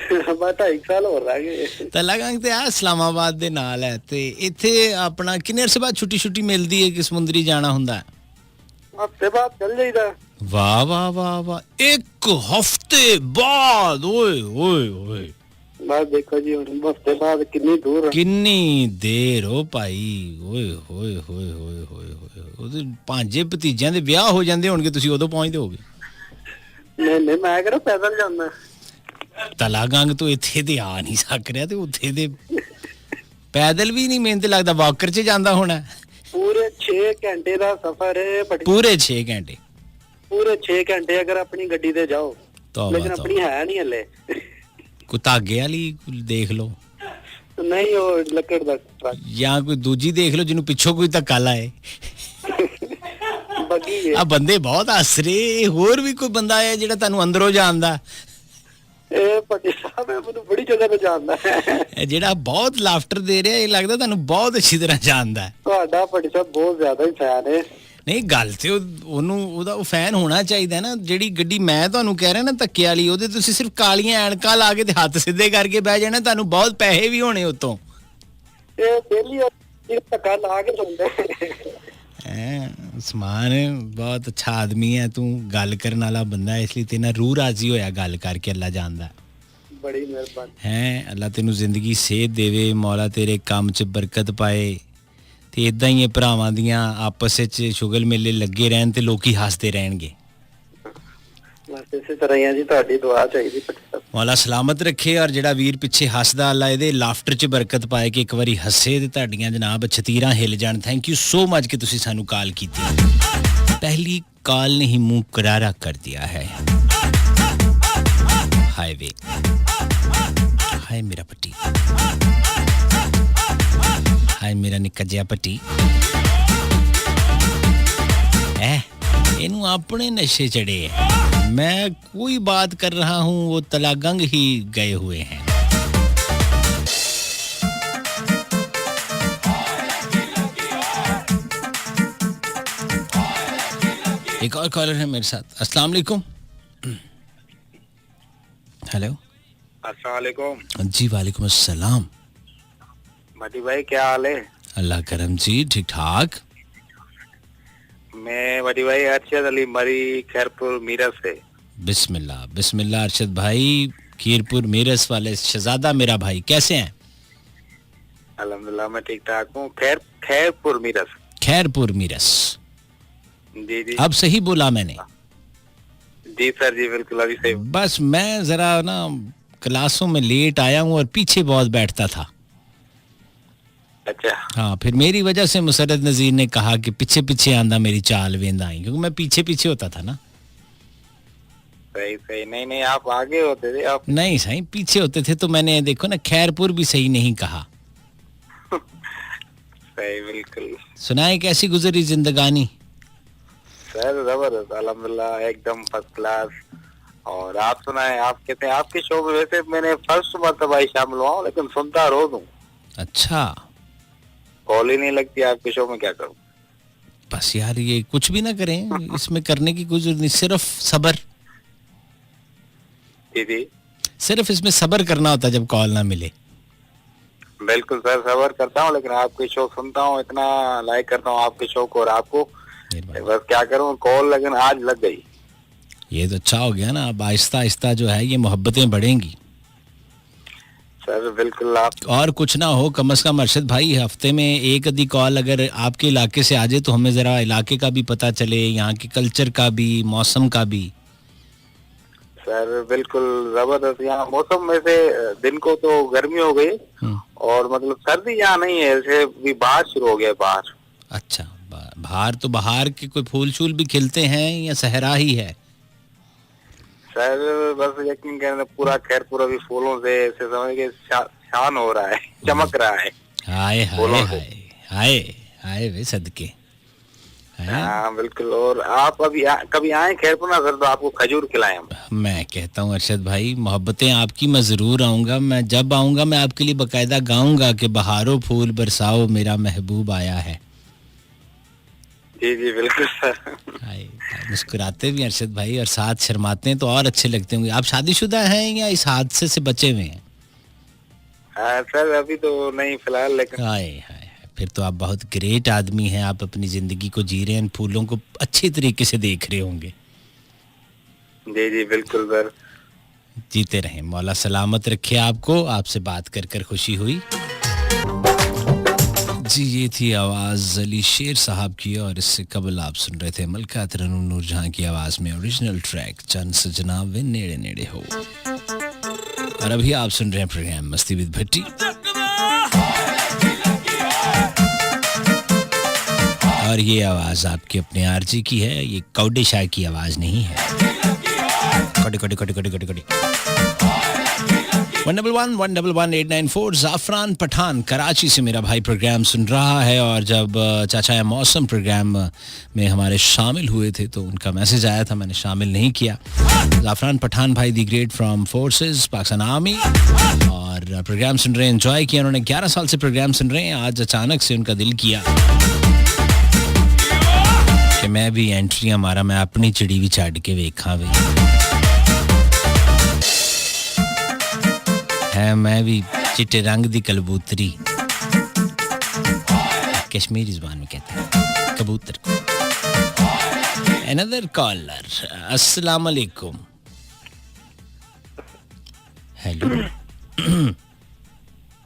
ਬਸ 2.5 ਸਾਲ ਹੋਰ ਰਹਿ ਗਏ। ਤਲਾਗੰਗ ਤੇ ਆ ਇਸਲਾਮਾਬਾਦ ਦੇ ਨਾਲ ਹੈ ਤੇ ਇੱਥੇ ਆਪਣਾ ਕਿੰਨੇ ਅਰਸੇ ਬਾਅਦ ਛੁੱਟੀ ਮਿਲਦੀ ਹੈ ਕਿ ਸਮੁੰਦਰੀ ਜਾਣਾ ਹੁੰਦਾ? ਹਫ਼ਤੇ ਬਾਅਦ ਚੱਲ ਜਾਈਦਾ। ਵਾਹ ਵਾਹ ਵਾਹ ਵਾਹ 1 ਹਫ਼ਤੇ ਬਾਅਦ। ਓਏ ਓਏ ਓਏ ਬਸ ਦੇਖੋ ਜੀ ਹੁਣ ਹਫ਼ਤੇ ਬਾਅਦ ਕਿੰਨੀ ਦੂਰ ਆ। ਕਿੰਨੀ ਦੇਰ ਹੋ ਭਾਈ। ਓਏ ਹੋਏ ਹੋਏ ਹੋਏ ਹੋਏ ਹੋਏ ਉਹਦੇ ਭਾਂਜੇ ਭਤੀਜਿਆਂ ਦੇ ਵਿਆਹ ਹੋ ਜਾਂਦੇ ਹੋਣਗੇ ਤੁਸੀਂ ਉਦੋਂ ਪਹੁੰਚਦੇ ਹੋਗੇ। ਨਹੀਂ ਮੈਂ ਕਿਹੜਾ ਪੈਦਲ ਜਾਂਦਾ। ਤਲਾਗੰਗ ਤੋਂ ਇੱਥੇ ਤੇ ਆ ਨਹੀਂ ਸਕ ਰਿਹਾ ਤੇ ਉੱਥੇ ਦੇ ਪੈਦਲ ਵੀ ਨਹੀਂ, ਮੈਨੂੰ ਤੇ ਲੱਗਦਾ ਵਾਕਰ 'ਚ ਜਾਂਦਾ ਹੋਣਾ। ਪੂਰੇ 6 ਘੰਟੇ ਦਾ ਸਫ਼ਰ ਹੈ। ਪੂਰੇ 6 ਘੰਟੇ। ਪੂਰੇ 6 ਘੰਟੇ ਅਗਰ ਆਪਣੀ ਗੱਡੀ ਤੇ ਜਾਓ। ਲੇਕਿਨ ਆਪਣੀ ਹੈ ਨਹੀਂ ਹਲੇ। ਕੋਈ ਧਾਗੇ ਵਾਲੀ ਦੇਖ ਲਓ, ਨਹੀਂ ਉਹ ਲੱਕੜ ਦਾ ਟਰੱਕ ਜਾਂ ਕੋਈ ਦੂਜੀ ਦੇਖ ਲਓ ਜਿਹਨੂੰ ਪਿੱਛੋਂ ਕੋਈ ਧੱਕਾ ਲਾਏ। ਬੱਗੀ ਹੈ। ਆ ਬੰਦੇ ਬਹੁਤ ਹੱਸ ਰਹੇ। ਹੋਰ ਵੀ ਕੋਈ ਬੰਦਾ ਹੈ ਜਿਹੜਾ ਤੁਹਾਨੂੰ ਅੰਦਰੋਂ ਜਾਣਦਾ? ਇਹ ਪੱਟੀ ਸਾਹਿਬ ਮੈਨੂੰ ਬੜੀ ਜਗ੍ਹਾ ਤੋਂ ਜਾਣਦਾ ਹੈ। ਜਿਹੜਾ ਬਹੁਤ ਲਾਫਟਰ ਦੇ ਰਿਹਾ ਇਹ ਲੱਗਦਾ ਤੁਹਾਨੂੰ ਬਹੁਤ ਅੱਛੀ ਤਰ੍ਹਾਂ ਜਾਣਦਾ। ਤੁਹਾਡਾ ਪੱਟੀ ਸਾਹਿਬ ਬਹੁਤ ਜ਼ਿਆਦਾ ਹੀ ਫੈਨ ਹੈ। ਨਹੀਂ ਗੱਲ ਤੇ ਉਹਨੂੰ ਉਹਦਾ ਉਹ ਫੈਨ ਹੋਣਾ ਚਾਹੀਦਾ ਨਾ। ਜਿਹੜੀ ਗੱਡੀ ਮੈਂ ਤੁਹਾਨੂੰ ਕਹਿ ਰਿਹਾ ਨਾ ਧੱਕੇ ਵਾਲੀ, ਉਹਦੇ ਤੁਸੀਂ ਸਿਰਫ ਕਾਲੀਆਂ ਐਨਕਾਂ ਲਾ ਕੇ ਤੇ ਹੱਥ ਸਿੱਧੇ ਕਰਕੇ ਬਹਿ ਜਾਣਾ, ਤੁਹਾਨੂੰ ਬਹੁਤ ਪੈਸੇ ਵੀ ਹੋਣੇ ਉਤੋਂ। ਇਹ ਪਹਿਲੀ ਧੱਕਾ ਲਾ ਕੇ ਸੁਣਦੇ। ਉਸਮਾਨ ਬਹੁਤ ਅੱਛਾ ਆਦਮੀ ਹੈ ਤੂੰ, ਗੱਲ ਕਰਨ ਵਾਲਾ ਬੰਦਾ, ਇਸ ਲਈ ਤੇਰੇ ਨਾਲ ਰੂਹ ਰਾਜ਼ੀ ਹੋਇਆ ਗੱਲ ਕਰਕੇ। ਅੱਲਾ ਜਾਣਦਾ। ਬੜੀ ਮਿਹਰਬਾਨੀ ਹੈ। ਅੱਲਾ ਤੈਨੂੰ ਜ਼ਿੰਦਗੀ ਸਿਹਤ ਦੇਵੇ, ਮੌਲਾ ਤੇਰੇ ਕੰਮ 'ਚ ਬਰਕਤ ਪਾਏ ਤੇ ਇਦਾਂ ਹੀ ਇਹ ਭਰਾਵਾਂ ਦੀਆਂ ਆਪਸ ਵਿੱਚ ਸ਼ੁਗਲ ਮੇਲੇ ਲੱਗੇ ਰਹਿਣ ਤੇ ਲੋਕੀ ਹੱਸਦੇ ਰਹਿਣਗੇ। ਬਸ ਇਸੇ ਤਰ੍ਹਾਂ ਹੀ ਆ ਜੀ, ਤੁਹਾਡੀ ਦੁਆ ਚਾਹੀਦੀ। ਮੌਲਾ ਸਲਾਮਤ ਰੱਖੇ। ਔਰ ਜਿਹੜਾ ਵੀਰ ਪਿੱਛੇ ਹੱਸਦਾ ਅੱਲਾ ਇਹਦੇ ਲਾਫਟਰ 'ਚ ਬਰਕਤ ਪਾਏ ਕਿ ਇੱਕ ਵਾਰੀ ਹੱਸੇ ਤੇ ਤੁਹਾਡੀਆਂ ਜਨਾਬ ਛਤੀਰਾਂ ਹਿੱਲ ਜਾਣ। ਥੈਂਕ ਯੂ ਸੋ ਮਚ ਕਿ ਤੁਸੀਂ ਸਾਨੂੰ ਕਾਲ ਕੀਤੀ। ਪਹਿਲੀ ਕਾਲ ਨੇ ਹੀ ਮੂੰਹ ਕਰਾਰਾ ਕਰ ਦਿਆ ਹੈ। ਹਾਈਵੇ ਹਾਏ ਮੇਰਾ ਪੱਟੀ, ਹਾਏ ਮੇਰਾ ਨਿੱਕਾ ਜਿਹਾ ਪੱਟੀ। ਇਹਨੂੰ अपने नशे चढ़े हैं। मैं कोई बात कर रहा हूं वो तलागंग ही गए हुए हैं। एक और कॉलर है मेरे साथ। अस्सलाम वालेकुम। हेलो। अस्सलाम वालेकुम। जी वालेकुम अस्सलाम। मदी भाई क्या हाल है? अल्लाह करम जी, ठीक ठाक। मैं वडी भाई अरशद अली मरी खैरपुर मीरस से। बिस्मिल्लाह बिस्मिल्लाह। अरशद भाई खीरपुर मीरस वाले शहजादा मेरा भाई, कैसे हैं? अल्हम्दुलिल्लाह मैं ठीक ठाक हूँ। खैरपुर मीरस। खैरपुर मीरस। जी जी अब सही बोला मैंने? जी सर जी बिल्कुल अभी सही। बस मैं जरा ना क्लासों में लेट आया हूँ और पीछे बहुत बैठता था। अच्छा। हाँ, फिर मेरी वजह से मुसरत नज़ीर ने कहा कि पीछे पीछे आंदा मेरी चाल वेंदा आई, क्योंकि मैं पीछे पीछे होता था ना। सही सही। नहीं आप आगे होते थे आप। नहीं सही पीछे होते थे तो मैंने देखो ना खैरपुर भी सही नहीं कहा। सही बिल्कुल। सुनाए कैसी गुजरी जिंदगानी? सर जबरदस्त अल्हम्दुलिल्लाह एकदम फर्स्ट क्लास। और आप सुनाए, आप कहते हैं आपके शो में वैसे मैंने फर्स्ट मरतबा शामिल हुआ हूँ, लेकिन सुनता रोज हूँ। अच्छा। कॉल ही नहीं लगती आपके शो में, क्या करूँ? बस यार ये कुछ भी ना करें, इसमें करने की कोई जरूरत नहीं, सिर्फ सब्र। जी जी सिर्फ इसमें सब्र करना होता है जब कॉल ना मिले। बिल्कुल सर सब्र करता हूँ, लेकिन आपके शो सुनता हूँ, इतना लाइक करता हूँ आपके शो को और आपको, बस क्या करूँ कॉल लेकिन आज लग गई। ये तो अच्छा हो गया ना, अब आहिस्ता आहिस्ता जो है ये मोहब्बतें बढ़ेंगी। सर बिल्कुल। आप और कुछ ना हो, कम से कम अरशद भाई हफ्ते में एक आधी कॉल अगर आपके इलाके से आ जाए तो हमें ज़रा इलाके का भी पता चले, यहाँ के कल्चर का भी, मौसम का भी। सर बिल्कुल जबरदस्त। यहाँ मौसम में से दिन को तो गर्मी हो गई और मतलब सर्दी यहाँ नहीं है, जैसे भी बाहर शुरू हो गया बाहर। अच्छा, बाहर तो बाहर के कोई फूल शूल भी खिलते हैं या सहरा ही है? सर बस यकीन करना, पूरा खैरपुर अभी फूलों से ऐसे समझ के शान हो रहा है, चमक रहा है। हाय हाय हाय हाय हाय वे सदके। हाँ बिल्कुल। और आप अभी कभी आए खैरपुर ना सर, तो आपको खजूर खिलाएं हम। मैं कहता हूँ अरशद भाई, मोहब्बतें आपकी, मैं जरूर आऊंगा। मैं जब आऊंगा मैं आपके लिए बकायदा गाऊंगा कि बहारों फूल बरसाओ मेरा महबूब आया है। जी जी बिल्कुल सर। मुस्कुराते भी अरशद भाई और साथ शर्माते हैं तो और अच्छे लगते होंगे। आप शादीशुदा हैं या इस हादसे से बचे हुए हैं? सर अभी तो नहीं फिलहाल, लेकिन हाय हाय, फिर तो आप बहुत ग्रेट आदमी हैं। आप अपनी जिंदगी को जी रहे हैं, फूलों को अच्छी तरीके से देख रहे होंगे। जी जी बिल्कुल सर। जीते रहें, मौला सलामत रखे आपको। आपसे बात कर कर खुशी हुई जी। ये थी आवाज़ अली शेर साहब की और इससे कबल आप सुन रहे थे मलका तरन्नुम नूरजहां की आवाज़ में ओरिजिनल ट्रैक चंद सजना वे नेड़े नेड़े हो। और अभी आप सुन रहे हैं प्रोग्राम मस्ती विद भट्टी। और ये आवाज़ आपके अपने आरजी की है, ये कौडे शाह की आवाज़ नहीं है। कड़ी कड़ी कड़ी कड़ी कड़ी कड़ी 111-111-894 जाफरान पठान कराची से मेरा भाई प्रोग्राम सुन रहा है। और जब चाचा या मौसम प्रोग्राम में हमारे शामिल हुए थे तो उनका मैसेज आया था, मैंने शामिल नहीं किया। जाफरान पठान भाई the great from forces Pakistan army, और प्रोग्राम सुन रहे हैं, एंजॉय किया उन्होंने। 11 साल से प्रोग्राम सुन रहे हैं। आज अचानक से उनका दिल किया कि मैं भी एंट्रियां मारा, मैं अपनी चिड़ी भी छाड़ के वेखा भी है, मैं भी चिट्टे रंग दी कबूतरी, कश्मीरी ज़बान में कहते हैं कबूतर को। अनदर कॉलर, अस्सलाम वालेकुम। हेलो।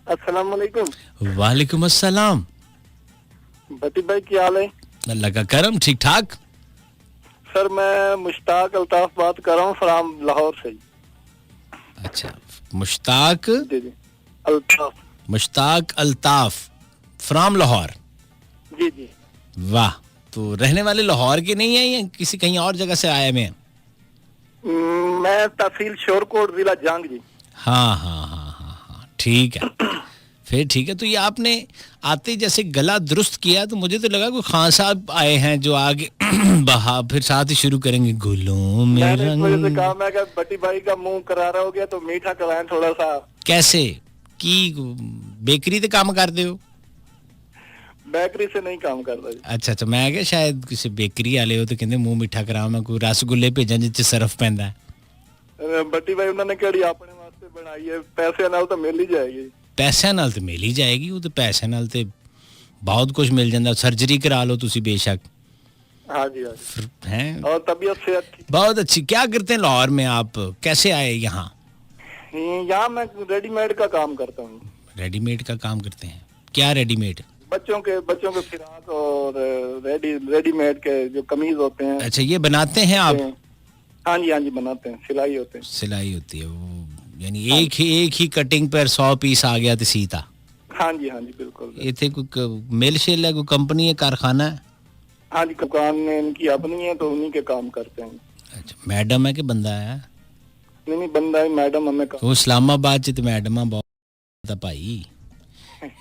अस्सलाम वालेकुम। वालेकुम अस्सलाम। भट्टी भाई क्या हाल है? अल्लाह का करम, ठीक ठाक। सर मैं मुश्ताक अल्ताफ बात कर रहा हूँ फ्राम लाहौर से। अच्छा, मुश्ताक जी जी अल्ताफ। मुश्ताक अल्ताफ फ्रॉम लाहौर। जी जी। वाह, तो रहने वाले लाहौर के नहीं है या किसी कहीं और जगह से आए में? मैं तहसील शोरकोट जिला जंग जी। हाँ हाँ हाँ हाँ हाँ, ठीक है। फिर ठीक है। तो ये आपने आते ही जैसे गला दुरुस्त किया तो मुझे तो लगा कोई खान साहब आए हैं जो आगे बहा फिर साथ ही शुरू करेंगे गुलों में रंग। मैंने से कहा मैं भट्टी भाई का मुंह करारा हो गया तो मीठा कराएं थोड़ा सा। कैसे की बेकरी ते काम करते हो? बेकरी से नहीं काम करता जी। अच्छा अच्छा, मैं क्या शायद किसी बेकरी वाले हो तो कहते मुंह मिठा कराओ, मैं कोई रसगुल्ले भेजा जिस सरफ पैंदा है। भट्टी भाई उन्होंने केड़ी अपने वास्ते बनाई है, पैसे नाल तो मिल ही जाएगी। पैसे नाल तो मिल ही जाएगी, वो तो पैसे नाल ते बहुत कुछ मिल जाता। सर्जरी करा लो तुसी बेशक। हाँ जी हाँ जी। हैं और तबीयत से अच्छी? बहुत अच्छी। क्या करते हैं लाहौर में आप, कैसे आए यहाँ? यहाँ मैं रेडीमेड का काम करता हूँ। रेडीमेड का काम करते हैं? क्या रेडीमेड? बच्चों के फिराक और रेडीमेड के जो कमीज होते हैं। अच्छा, ये बनाते हैं आप? हाँ जी बनाते हैं, सिलाई होते हैं। सिलाई होती है वो, यानी एक ही कटिंग पर 100 पीस आ गया तो सीता। हाँ जी बिल्कुल। ये थे कोई मिल शेल है, कोई कंपनी है, कारखाना है? हाँ जी, दुकान में इनकी अपनी है तो उन्हीं के काम करते हैं। अच्छा, मैडम है कि बंदा है? नहीं बंदा है, मैडम हमें वो इस्लामाबाद च मैडम बहुत भाई,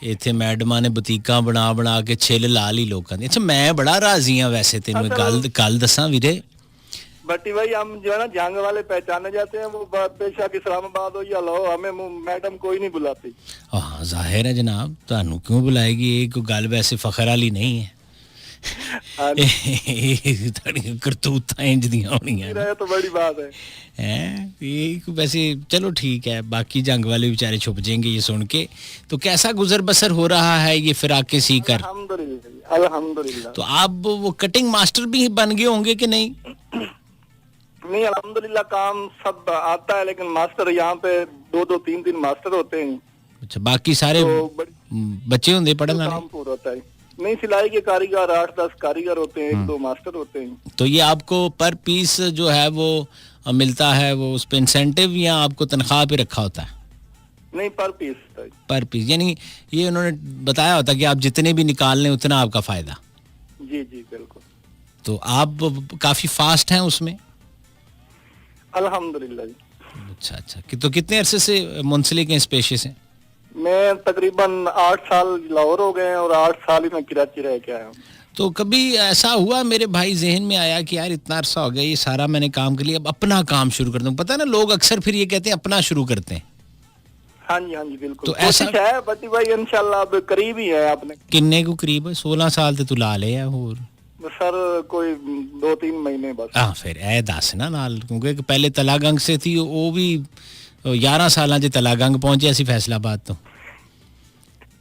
इतने मैडमा ने बुतीका बना बना के छिल ला ली लोगों ने। अच्छा, मैं बड़ा राजी हाँ वैसे तेन गल दसा वीरे। भट्टी भाई हम जो है ना जंग वाले पहचाने जाते हैं, वो बेशक इस्लामाबाद हो या लाहौर, हमें मैडम कोई नहीं बुलाती। हाँ जाहिर है जनाब, तानू क्यों बुलाएगी? एक गल वैसे फखर वाली नहीं है। करतूतां इंज दियां होणियां तो बड़ी बात है। ये वैसे चलो ठीक है, बाकी जंग वाले बेचारे छुप जाएंगे ये सुन के। तो कैसा गुजर बसर हो रहा है ये फिराके सीकर? अल्हम्दुलिल्लाह। तो आप वो कटिंग मास्टर भी बन गए होंगे कि नहीं? नहीं अल्हम्दुलिल्लाह, काम सब आता है, लेकिन मास्टर यहाँ पे 2-3 मास्टर होते हैं। अच्छा, बाकी सारे तो बच्चे होंगे पढ़ने वाले? काम पूरा होता है। नहीं, सिलाई के कारीगर 8-10 कारीगर होते हैं, 1-2 मास्टर होते हैं। तो ये आपको पर पीस जो है वो मिलता है वो उस पे इंसेंटिव या आपको तनख्वाह पे रखा होता है? नहीं, पर पीस। पर पीस, यानी ये उन्होंने बताया होता कि आप जितने भी निकाल लें उतना आपका फायदा। जी जी बिल्कुल। तो आप काफी फास्ट हैं उसमें? अल्हम्दुलिल्लाह जी। अच्छा अच्छा, तो कितने अरसे से मुंसलिक हैं इस पेशे से? मैं तकरीबन 8 साल लाहौर हो गए हैं और 8 साल ही मैं कराची रह के आया हूँ। तो कभी ऐसा हुआ मेरे भाई जहन में आया कि यार इतना अरसा हो गया ये सारा मैंने काम कर लिया, अब अपना काम शुरू कर दूं? पता है ना, लोग अक्सर फिर ये कहते हैं अपना शुरू करते हैं। हाँ जी बिल्कुल। तो ऐसा है बटी भाई, इंशाल्लाह अब करीब ही है आपने। किन्ने को करीब है? 16 साल ते तू ला ले या होर सर कोई 2-3 महीने बस। हाँ फिर ए दस ना नाल, क्योंकि पहले तलागंग से थी वो भी 11 साल च तलागंग पहुंचे ऐसी फैसलाबाद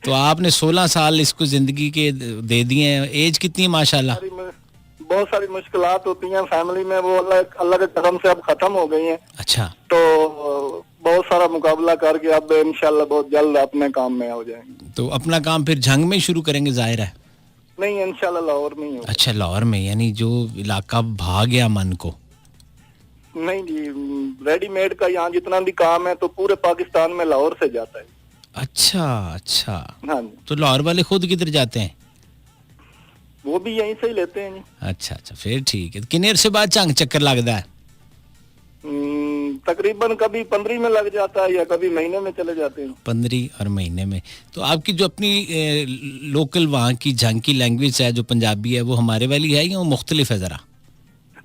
तो आपने 16 साल इसको जिंदगी के दे दिए हैं। एज कितनी है माशाल्लाह? बहुत सारी मुश्किलात होती हैं फैमिली में, वो अल्लाह के करम से अब खत्म हो गई हैं। अच्छा। तो बहुत सारा मुकाबला करके अब इंशाल्लाह बहुत जल्द अपने काम में हो जाएंगे। तो अपना काम फिर झंग में शुरू करेंगे जाहिर है? नहीं, इंशाल्लाह लाहौर में ही होगा। अच्छा, लाहौर में, यानी जो इलाका भा गया मन को? नहीं जी, रेडीमेड का यहाँ जितना भी काम है तो पूरे पाकिस्तान में लाहौर से जाता है। अच्छा अच्छा। हाँ जी। तो लाहौर वाले खुद किधर जाते हैं? वो भी यहीं से ही लेते हैं जी। अच्छा अच्छा, फिर ठीक है। कितने अरसे बाद झंग चक्कर लगता है? तकरीबन कभी 15 में लग जाता है या कभी महीने में चले जाते हैं। 15 और महीने में। तो आपकी जो अपनी लोकल वहाँ की झंग की लैंग्वेज है जो पंजाबी है वो हमारे वाली है या वो मुख्तलिफ है जरा?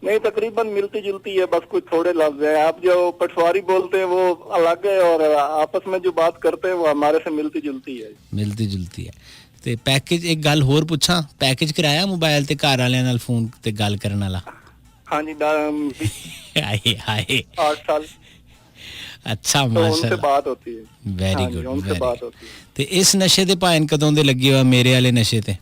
नहीं, तकरीबन मिलती जुलती है, बस कुछ थोड़े लफ्ज है। आप जो पटवारी बोलते हैं वो अलग है और आपस में जो बात करते हैं वो हमारे से मिलती जुलती है। मिलती जुलती है। ते पैकेज एक गल होर पूछा, पैकेज कराया मोबाइल ते घर वालियां नाल फोन ते गल करन वाला? हाँ जी, आए आए 8 साल। अच्छा तो माशाल्लाह, उनसे बात होती है। Very good. उनसे बात होती है। ते इस नशे दे भाएं कदों दे लगे हो मेरे वाले नशे ते?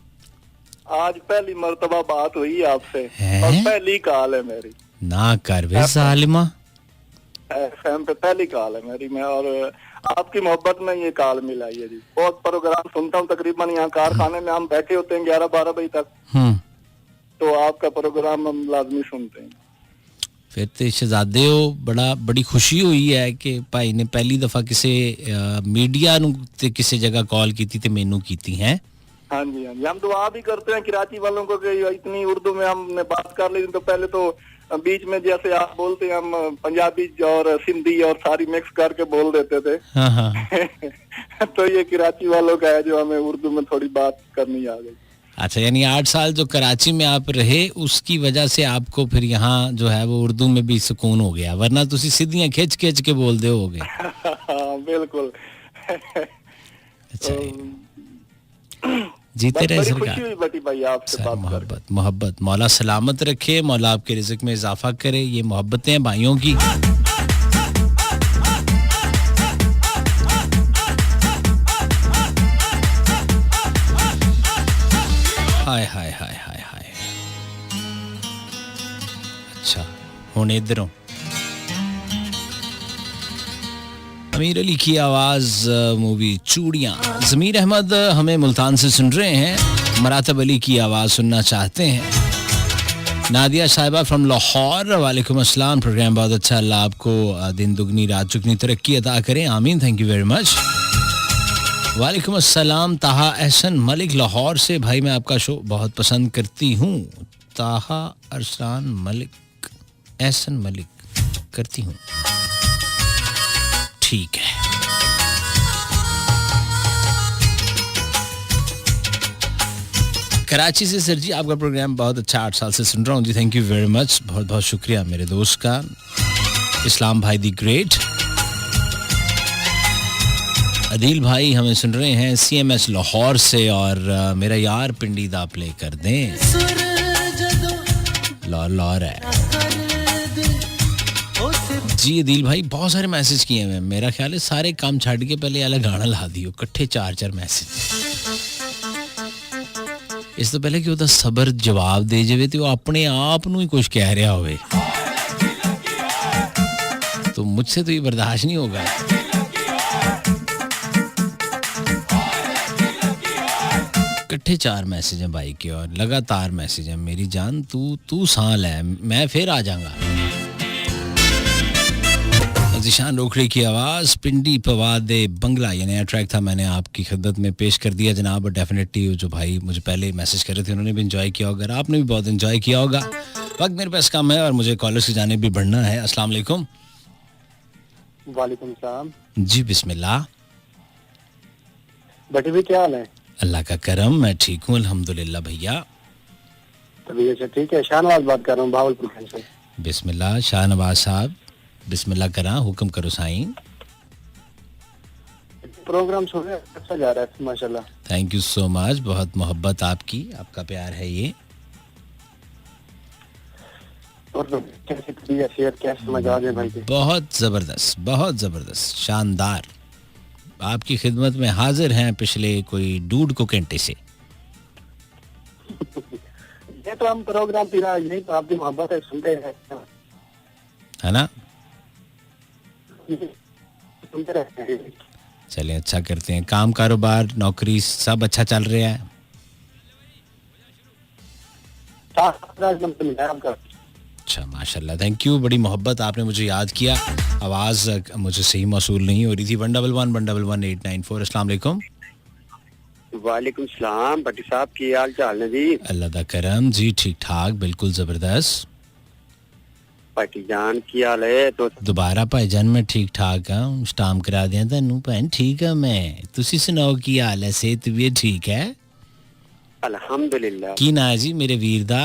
आज पहली मर्तबा बात हुई आपसे हैं? और पहली कॉल है मेरी। ना कर वे जालिमा। एफएम पे पहली कॉल है मेरी, मैं और आपकी मोहब्बत में ये कॉल मिला है जी। बहुत प्रोग्राम सुनता हूँ, तकरीबन यहाँ कारखाने में हम बैठे होते हैं 11-12 बजे तक, तो आपका प्रोग्राम हम लाजमी सुनते हैं। फिर तो शहजादे हो, बड़ी खुशी हुई है कि भाई ने पहली दफा किसी मीडिया ते किसी जगह कॉल की थी ते मेनू की है। हाँ जी हाँ जी, हम दुआ भी करते हैं कराची वालों को कि इतनी उर्दू में हमने बात कर ली। तो पहले तो बीच में जैसे आप बोलते हैं हम पंजाबी और सिंधी और सारी मिक्स करके बोल देते थे। हाँ हाँ। तो ये कराची वालों का है जो हमें उर्दू में थोड़ी बात करनी आ गई। अच्छा, यानी 8 साल जो कराची में आप रहे उसकी वजह से आपको फिर यहाँ जो है वो उर्दू में भी सुकून हो गया, वरना तुसी सीधियां खिंच खिंच के बोलते होगे। हाँ बिल्कुल। अच्छा जीते रहे सरकार। खुशी हुई बटी भाई आपसे बात करके। मोहब्बत मौला सलामत रखे, मौला आपके रिज़्क में इजाफा करे। ये मोहब्बतें हैं भाइयों की। हाय हाय हाय हाय हाय। अच्छा हुण इधरों अमीर अली की आवाज, मूवी चूड़ियां। ज़मीर अहमद हमें मुल्तान से सुन रहे हैं, मरातब अली की आवाज सुनना चाहते हैं। नादिया साहिबा फ्रॉम लाहौर, वालेकुम अस्सलाम। प्रोग्राम बहुत अच्छा, अल्लाह आपको दिन दुगनी रात चुगनी तरक्की अता करें, आमीन। Thank you very much. वालेकुम अस्सलाम। ताहा एहसन मलिक लाहौर से, भाई मैं आपका शो बहुत पसंद करती हूँ। ताहा अरसान मलिक, एहसन मलिक करती हूँ, ठीक है। कराची से सर जी आपका प्रोग्राम बहुत अच्छा, 8 साल से सुन रहा हूँ जी। थैंक यू वेरी मच, बहुत बहुत शुक्रिया मेरे दोस्त का, इस्लाम भाई दी ग्रेट। अदील भाई हमें सुन रहे हैं CMS लाहौर से, और मेरा यार पिंडी दा प्ले कर दें। लाहौर है जी। अदील भाई बहुत सारे मैसेज किए हैं, मेरा ख्याल है सारे काम छाड़ के पहले वाला गाना ला दियो, इकट्ठे 4-4 मैसेज। इस तो पहले कि ਉਹਦਾ सबर जवाब दे जावे तो अपने आप ਨੂੰ ही कुछ कह रहा होवे, तो मुझसे तो ये बर्दाश्त नहीं होगा। इकट्ठे 4 मैसेज हैं भाई के, और लगातार मैसेज हैं। मेरी जान तू सांल है, मैं फिर आ जाऊंगा। ज़ीशान रोकड़े की आवाज़ पिंडी पवादे बंगला, ये नया ट्रैक था, मैंने आपकी खिदमत में पेश कर दिया जनाब। और डेफिनेटली जो भाई मुझे पहले मैसेज कर रहे थे उन्होंने भी एंजॉय किया होगा, आपने भी बहुत एंजॉय किया होगा। वक्त मेरे पास कम है और मुझे कॉलर्स की जाने भी बढ़ना है। अस्सलाम वालेकुम। वालेकुम सलाम जी बिस्मिल्लाह। बटी भी क्या हाल है? अल्लाह का करम, मैं ठीक हूँ अल्हम्दुलिल्लाह भैया। तबीयत से ठीक है? शाहनवाज बात कर रहा हूँ भावलपुर से। बिस्मिल्लाह शाहनवाज साहब, बिस्मिल्लाह करा, हुक्म करो साईं। प्रोग्राम सुन रहे, अच्छा जा रहा है माशाल्लाह। थैंक यू सो मच, बहुत मोहब्बत आपकी, आपका प्यार है ये। और कैसी तबीयत, सेहत कैसे मजाज है भाई के? बहुत ज़बरदस्त, शानदार। आपकी खिदमत में हाजिर हैं पिछले कोई 1.5 घंटे से। ये तो हम प्रोग्राम पीरा, यही तो आपकी मोहब्बत है, सुनते हैं, है ना? सुनते रहते हैं। चलिए अच्छा करते हैं, काम कारोबार नौकरी सब अच्छा चल रहा है? अच्छा माशाल्लाह, थैंक यू, बड़ी मोहब्बत, आपने मुझे याद किया। आवाज़ मुझे सही मौसूल नहीं हो रही थी। 111-111-894। अस्सलाम वालेकुम। वालेकुम सलाम भट्टी साहब, की हाल चाल है जी? अल्लाह दा करम जी, ठीक ठाक, बिल्कुल ज़बरदस्त। भट्टी जान की हाल है? तो दोबारा भाईजान मैं ठीक ठाक हाँ, स्टाम करा दिया तैनू भैन, ठीक है मैं। तुसी सुनाओ की हाल है, सेहत भी ठीक है? अल्हम्दुलिल्लाह। की ना है जी मेरे वीर दा?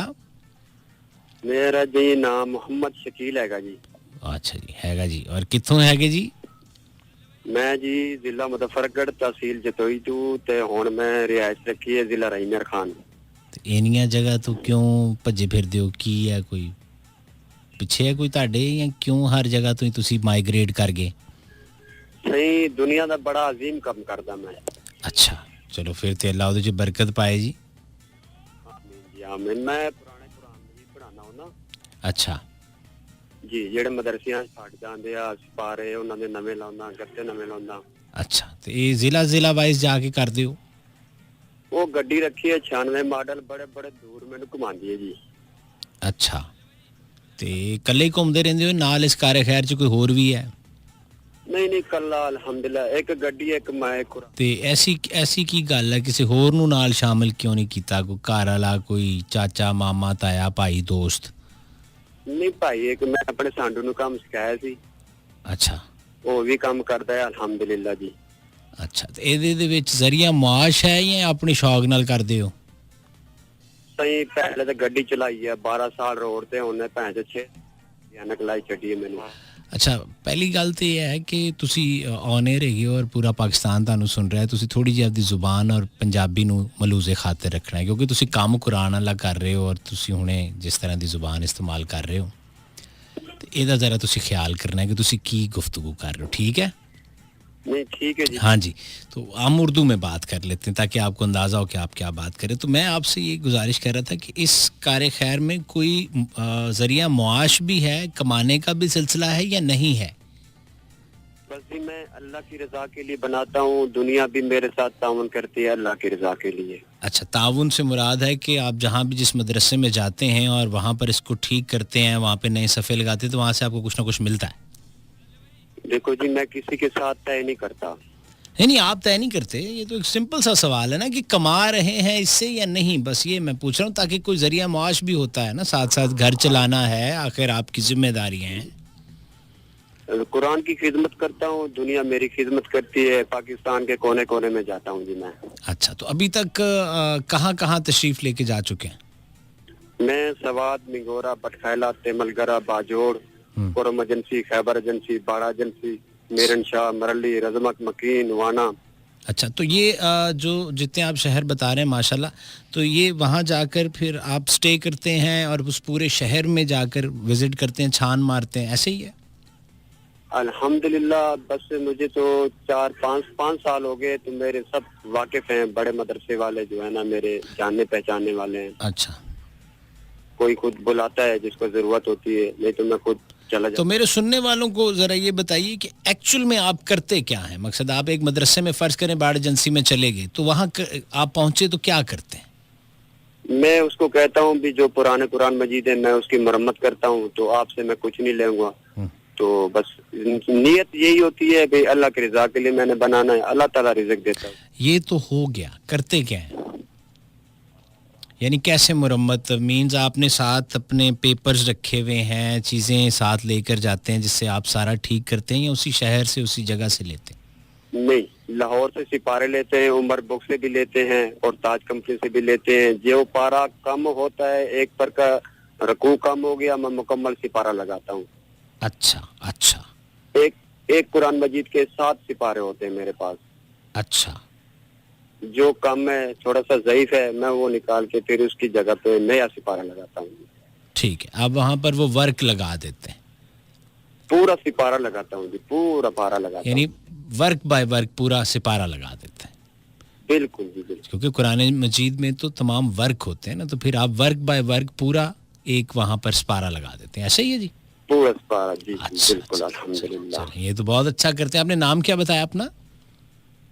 मेरा जी नाम मोहम्मद शकील हैगा जी। अच्छा जी, हैगा जी। और कित्थों हैगे जी? मैं जी जिला मुजफ्फरगढ़ तहसील जतोई तू ते हुण मैं रिहायश रखी है जिला राईमर खान। ते इनियां जगह तो क्यों भज्जे फिरदे हो, की है कोई पिछे है कोई ताडे, या क्यों हर जगह तो ही तुसी माइग्रेट कर गए? सही दुनिया दा बड़ा अजीम काम करदा मैं। अच्छा चलो फिर ते अल्लाह ओदे च बरकत पाए जी। आमीन जी आमीन। मैं पुराने कुरान भी पढ़ाना हूं ना। अच्छा जी, ਜਿਹੜੇ ਮਦਰਸਿਆਂ ਛੱਡ ਜਾਂਦੇ ਆ ਸਿਪਾਰੇ, ਉਹਨਾਂ ਦੇ ਨਵੇਂ ਲਾਉਂਦਾ, ਗੱਤੇ ਨਵੇਂ ਲਾਉਂਦਾ। अच्छा तो ये जिला वाइज जाके कर दियो? ਉਹ ਗੱਡੀ ਰੱਖੀ ਹੈ 96 ਮਾਡਲ, ਬੜੇ ਬੜੇ ਦੂਰ ਮੈਨੂੰ ਘੁਮਾਉਂਦੀ ਹੈ ਜੀ। अच्छा ਤੇ ਕੱਲੇ ਹੀ ਘੁੰਮਦੇ ਰਹਿੰਦੇ ਹੋ ਨਾਲ ਇਸ ਕਾਰੇ ਖੈਰ ਚ ਕੋਈ ਹੋਰ ਵੀ ਹੈ? ਨਹੀਂ ਨਹੀਂ, ਕੱਲਾ ਅਲਹਮਦੁਲਿਲਾ, ਇੱਕ ਗੱਡੀ ਇੱਕ ਮੈਂ ਕੁਰਾਨ। ਤੇ ਐਸੀ ਕੀ ਗੱਲ ਹੈ, ਕਿਸੇ ਹੋਰ ਨੂੰ ਨਾਲ ਸ਼ਾਮਿਲ ਕਿਉਂ ਨਹੀਂ ਕੀਤਾ? ਕੋਈ ਘਰ ਵਾਲਾ, ਕੋਈ ਚਾਚਾ ਮਾਮਾ ਤਾਇਆ ਭਾਈ ਦੋਸਤ? ਨਹੀਂ ਭਾਈ, ਇੱਕ ਮੈਂ ਆਪਣੇ ਸਾਂਢੂ ਨੂੰ ਕੰਮ ਸਿਖਾਇਆ ਸੀ। ਅੱਛਾ ਉਹ ਵੀ ਕੰਮ ਕਰਦਾ ਹੈ ਅਲਹਮਦੁਲਿਲਾ ਜੀ। ਅੱਛਾ ਤੇ ਇਹਦੇ ਦੇ ਵਿੱਚ ਜ਼ਰੀਆ ਮੁਆਸ਼ ਹੈ ਜਾਂ ਆਪਣੀ ਸ਼ੌਕ ਨਾਲ ਕਰਦੇ ਹੋ? ਸਹੀ, ਪਹਿਲੇ ਤਾਂ ਗੱਡੀ ਚਲਾਈ ਹੈ 12 ਸਾਲ ਰੋਡ ਤੇ, ਉਹਨੇ ਭੈਣ ਚੋ 6 ਅਨਕ ਲਾਈ ਛੱਡੀ ਹੈ ਮੈਨੂੰ। ਅੱਛਾ ਪਹਿਲੀ ਗੱਲ ਤੇ ਇਹ ਹੈ ਕਿ ਤੁਸੀਂ ਔਨ 에ਅਰ ਹੈਗੇ ਹੋ ਔਰ ਪੂਰਾ ਪਾਕਿਸਤਾਨ ਤੁਹਾਨੂੰ ਸੁਣ ਰਿਹਾ ਹੈ, ਤੁਸੀਂ ਥੋੜੀ ਜਿਹੀ ਆਪਦੀ ਜ਼ੁਬਾਨ ਔਰ ਪੰਜਾਬੀ ਨੂੰ ਮਲੂਜ਼ੇ ਖਾਤਰ ਰੱਖਣਾ ਹੈ, ਕਿਉਂਕਿ ਤੁਸੀਂ ਕੰਮ ਕੁਰਾਨ ਵਾਲਾ ਕਰ ਰਹੇ ਹੋ ਔਰ ਤੁਸੀਂ ਹੁਣੇ ਜਿਸ ਤਰ੍ਹਾਂ ਦੀ ਜ਼ੁਬਾਨ ਇਸਤੇਮਾਲ ਕਰ ਰਹੇ ਹੋ ਤੇ ਇਹਦਾ ਜ਼ਰਾ ਤੁਸੀਂ ਖਿਆਲ ਕਰਨਾ ਹੈ ਕਿ ਤੁਸੀਂ ਕੀ ਗੁਫ਼ਤਗੂ कर रहे हो, ठीक है? नहीं ठीक है जी। हाँ जी, तो आम उर्दू में बात कर लेते हैं ताकि आपको अंदाज़ा हो कि आप क्या बात करें। तो मैं आपसे ये गुजारिश कर रहा था कि इस कार खैर में कोई ज़रिया मुआश भी है, कमाने का भी सिलसिला है या नहीं है? बस जी मैं अल्लाह की रजा के लिए बनाता हूँ, दुनिया भी मेरे साथ ताउन करती है अल्लाह की रजा के लिए। अच्छा, ताउन से मुराद है कि आप जहाँ भी जिस मदरसे में जाते हैं और वहाँ पर इसको ठीक करते हैं, वहाँ पे नए सफ़े लगाते हैं, तो वहाँ से आपको कुछ ना कुछ मिलता है? देखो जी, मैं किसी के साथ तय नहीं करता। नहीं आप तय नहीं करते, ये तो एक सिंपल सा सवाल है ना कि कमा रहे हैं इससे या नहीं, बस ये मैं पूछ रहा हूँ ताकि कोई जरिया मुआश भी होता है ना, साथ साथ घर चलाना है, आखिर आपकी जिम्मेदारी हैं। कुरान की खिदमत करता हूँ, दुनिया मेरी खिदमत करती है, पाकिस्तान के कोने कोने में जाता हूँ जी मैं। अच्छा, तो अभी तक कहाँ कहाँ तशरीफ लेके जा चुके हैं? मैं Swat, Mingora, Batkhela, Timergara, Bajaur, Kurram agency, Khyber agency, Bara agency, Miran Shah, मरली, रजमक, मकीन, वाना। अच्छा, तो ये जो जितने आप शहर बता रहे हैं माशाल्लाह, तो ये वहाँ जाकर फिर आप स्टे करते हैं और उस पूरे शहर में जाकर विजिट करते हैं, छान मारते हैं, ऐसे ही है? अल्हम्दुलिल्लाह, बस मुझे तो 4-5 साल हो गए, तो मेरे सब वाकिफ हैं, बड़े मदरसे वाले जो है ना, मेरे जानने पहचानने वाले हैं। अच्छा, कोई खुद बुलाता है जिसको जरूरत होती है, नहीं तो मैं खुद चला जाता। तो मेरे सुनने वालों को जरा ये बताइए कि एक्चुअल में आप करते क्या हैं? मकसद आप एक मदरसे में फर्ज करें बाड़ एजेंसी में चले गए, तो वहाँ आप पहुंचे तो क्या करते हैं? मैं उसको कहता हूँ भी जो पुराने कुरान मजीद है मैं उसकी मरम्मत करता हूँ, तो आपसे मैं कुछ नहीं लूंगा, तो बस नीयत यही होती है भाई अल्लाह की रजा के लिए मैंने बनाना है, अल्लाह ताला रिज़्क देता है। ये तो हो गया, करते क्या है? यानी कैसे मुरम्मत मीन्स आपने साथ अपने पेपर्स रखे हुए हैं, चीज़ें साथ लेकर जाते हैं जिससे आप सारा ठीक करते हैं, या उसी शहर से उसी जगह से लेते हैं? नहीं, लाहौर से सिपारे लेते हैं, उमर बुक से भी लेते हैं और ताज कंपनी से भी लेते हैं। जो पारा कम होता है, एक पर का रकू कम हो गया, मैं मुकम्मल सिपारा लगाता हूँ। अच्छा अच्छा। एक कुरान मजीद के 7 सिपारे होते हैं मेरे पास। अच्छा। जो कम है, थोड़ा सा ज़ईफ है, मैं वो निकाल के फिर उसकी जगह पे नया सिपारा लगाता हूँ। ठीक है, अब वहाँ पर वो वर्क लगा देते हैं? पूरा सिपारा लगाता हूँ जी, पूरा पारा लगाता हूँ। यानी वर्क बाय वर्क पूरा सिपारा लगा देते हैं? बिल्कुल जी बिल्कुल। क्योंकि कुरान मजीद में तो तमाम वर्क होते हैं ना, तो फिर आप वर्क बाय वर्क पूरा एक वहाँ पर सिपारा लगा देते हैं, ऐसा ही है जी? पूरा सिपारा जी। अच्छा, बिल्कुल अच्छा, अल्हम्दुलिल्लाह। अच्छा, ये तो बहुत अच्छा करते हैं। आपने नाम क्या बताया अपना?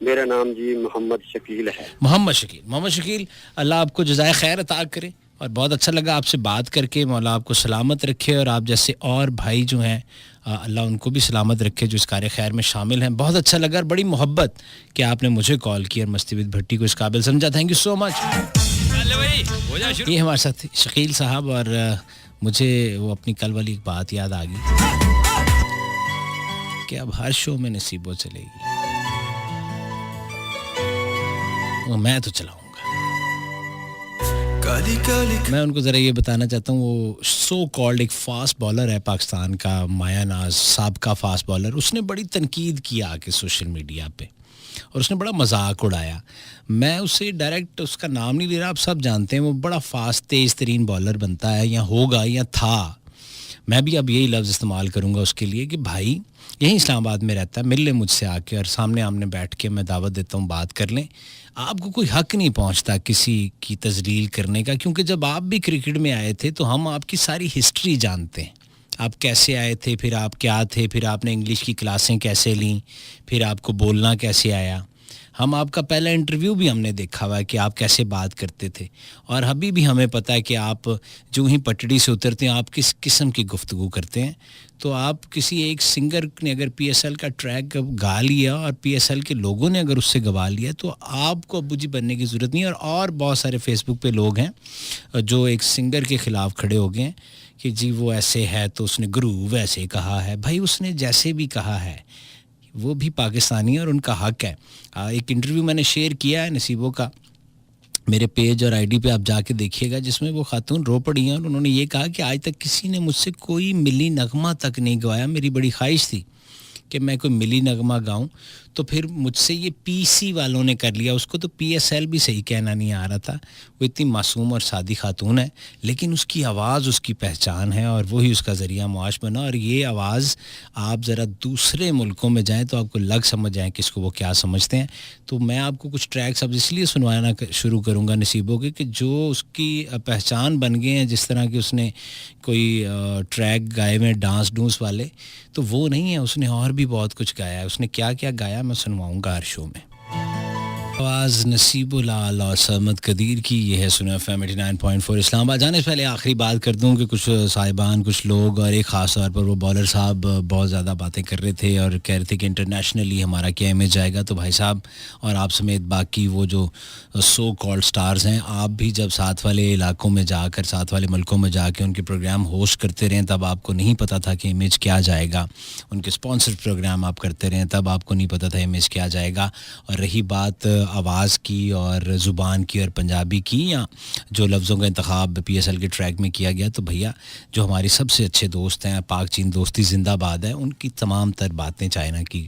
मेरा नाम जी मोहम्मद शकील है। मोहम्मद शकील। मोहम्मद शकील, अल्लाह आपको जज़ाए खैर अता करे, और बहुत अच्छा लगा आपसे बात करके। मौला आपको सलामत रखे, और आप जैसे और भाई जो हैं अल्लाह उनको भी सलामत रखे जो इस कार्य खैर में शामिल हैं। बहुत अच्छा लगा और बड़ी मोहब्बत कि आपने मुझे कॉल किया और मस्ती विद भट्टी को इस काबिल समझा। Thank you so much. ये हमारे साथ शकील साहब, और मुझे वो अपनी कल वाली एक बात याद आ गई कि अब हर शो में नसीबो चलेगी, मैं तो चलाऊंगा। मैं उनको ज़रा ये बताना चाहता हूँ, वो सो कॉल्ड एक फास्ट बॉलर है पाकिस्तान का, माया नाज, साबका फास्ट बॉलर, उसने बड़ी तनकीद किया आके सोशल मीडिया पे, और उसने बड़ा मजाक उड़ाया। मैं उससे डायरेक्ट उसका नाम नहीं ले रहा, आप सब जानते हैं वो बड़ा फास्ट तेज़ तरीन बॉलर बनता है, या होगा या था। मैं भी अब यही लफ्ज़ इस्तेमाल करूँगा उसके लिए कि भाई यहीं इस्लामाबाद में रहता है, मिल ले मुझसे आके, और सामने आमने बैठ के मैं दावत देता हूँ, बात कर लें। आपको कोई हक नहीं पहुँचता किसी की तजलील करने का, क्योंकि जब आप भी क्रिकेट में आए थे तो हम आपकी सारी हिस्ट्री जानते हैं। आप कैसे आए थे, फिर आप क्या थे, फिर आपने इंग्लिश की क्लासें कैसे लीं, फिर आपको बोलना कैसे आया। हम आपका पहला इंटरव्यू भी हमने देखा हुआ है कि आप कैसे बात करते थे, और अभी भी हमें पता है कि आप जो ही पटड़ी से उतरते हैं आप किस किस्म की गुफ्तगू करते हैं। तो आप किसी एक सिंगर ने अगर पीएसएल का ट्रैक गा लिया और पीएसएल के लोगों ने अगर उससे गवा लिया, तो आपको अब्बू जी बनने की ज़रूरत नहीं है। और बहुत सारे फेसबुक पे लोग हैं जो एक सिंगर के ख़िलाफ़ खड़े हो गए हैं कि जी वो ऐसे है तो उसने गुरु वैसे कहा है। भाई उसने जैसे भी कहा है वो भी पाकिस्तानी है और उनका हक है। एक इंटरव्यू मैंने शेयर किया है नसीबों का, मेरे पेज और आईडी पे आप जाके देखिएगा, जिसमें वो खातून रो पड़ी हैं और उन्होंने ये कहा कि आज तक किसी ने मुझसे कोई मिली नगमा तक नहीं गवाया। मेरी बड़ी ख्वाहिश थी कि मैं कोई मिली नगमा गाऊं, तो फिर मुझसे ये पीसी वालों ने कर लिया। उसको तो पीएसएल भी सही कहना नहीं आ रहा था। वो इतनी मासूम और सादी खातून है, लेकिन उसकी आवाज़ उसकी पहचान है और वही उसका ज़रिया मुआश बना। और ये आवाज़ आप ज़रा दूसरे मुल्कों में जाएं तो आपको लग समझ जाएं कि इसको वो क्या समझते हैं। तो मैं आपको कुछ ट्रैक्स अब इसलिए सुनवाना शुरू करूँगा नसीबों के कि जो उसकी पहचान बन गए हैं, जिस तरह की उसने कोई ट्रैक गाए में डांस डूंस वाले, तो वो नहीं है। उसने और भी बहुत कुछ गाया है। उसने क्या क्या गाया मैं सुनवाऊंगा हर शो में। आवाज़ नसीबुल आला और सहमद कदीर की, ये है सुना FM 89.4 इस्लामाबाद। जाने से पहले आखिरी बात कर दूं कि कुछ साहिबान, कुछ लोग और एक ख़ास तौर पर वो बॉलर साहब बहुत ज़्यादा बातें कर रहे थे और कह रहे थे कि इंटरनेशनली हमारा क्या इमेज आएगा। तो भाई साहब और आप समेत बाकी वो जो सो कॉल्ड स्टार्स हैं, आप भी जब साथ वाले इलाकों में जाकर, साथ वाले मुल्कों में जाकर उनके प्रोग्राम होस्ट करते रहें, तब आपको नहीं पता था कि इमेज क्या जाएगा। उनके स्पॉन्सर्ड प्रोग्राम आप करते रहें, तब आपको नहीं पता था इमेज क्या जाएगा। और रही बात आवाज़ की और ज़ुबान की और पंजाबी की, या जो लफ्ज़ों का इंतखाब पीएसएल के ट्रैक में किया गया, तो भैया जो हमारे सबसे अच्छे दोस्त हैं, पाक चीन दोस्ती जिंदाबाद है, उनकी तमाम तर बातें चाइना की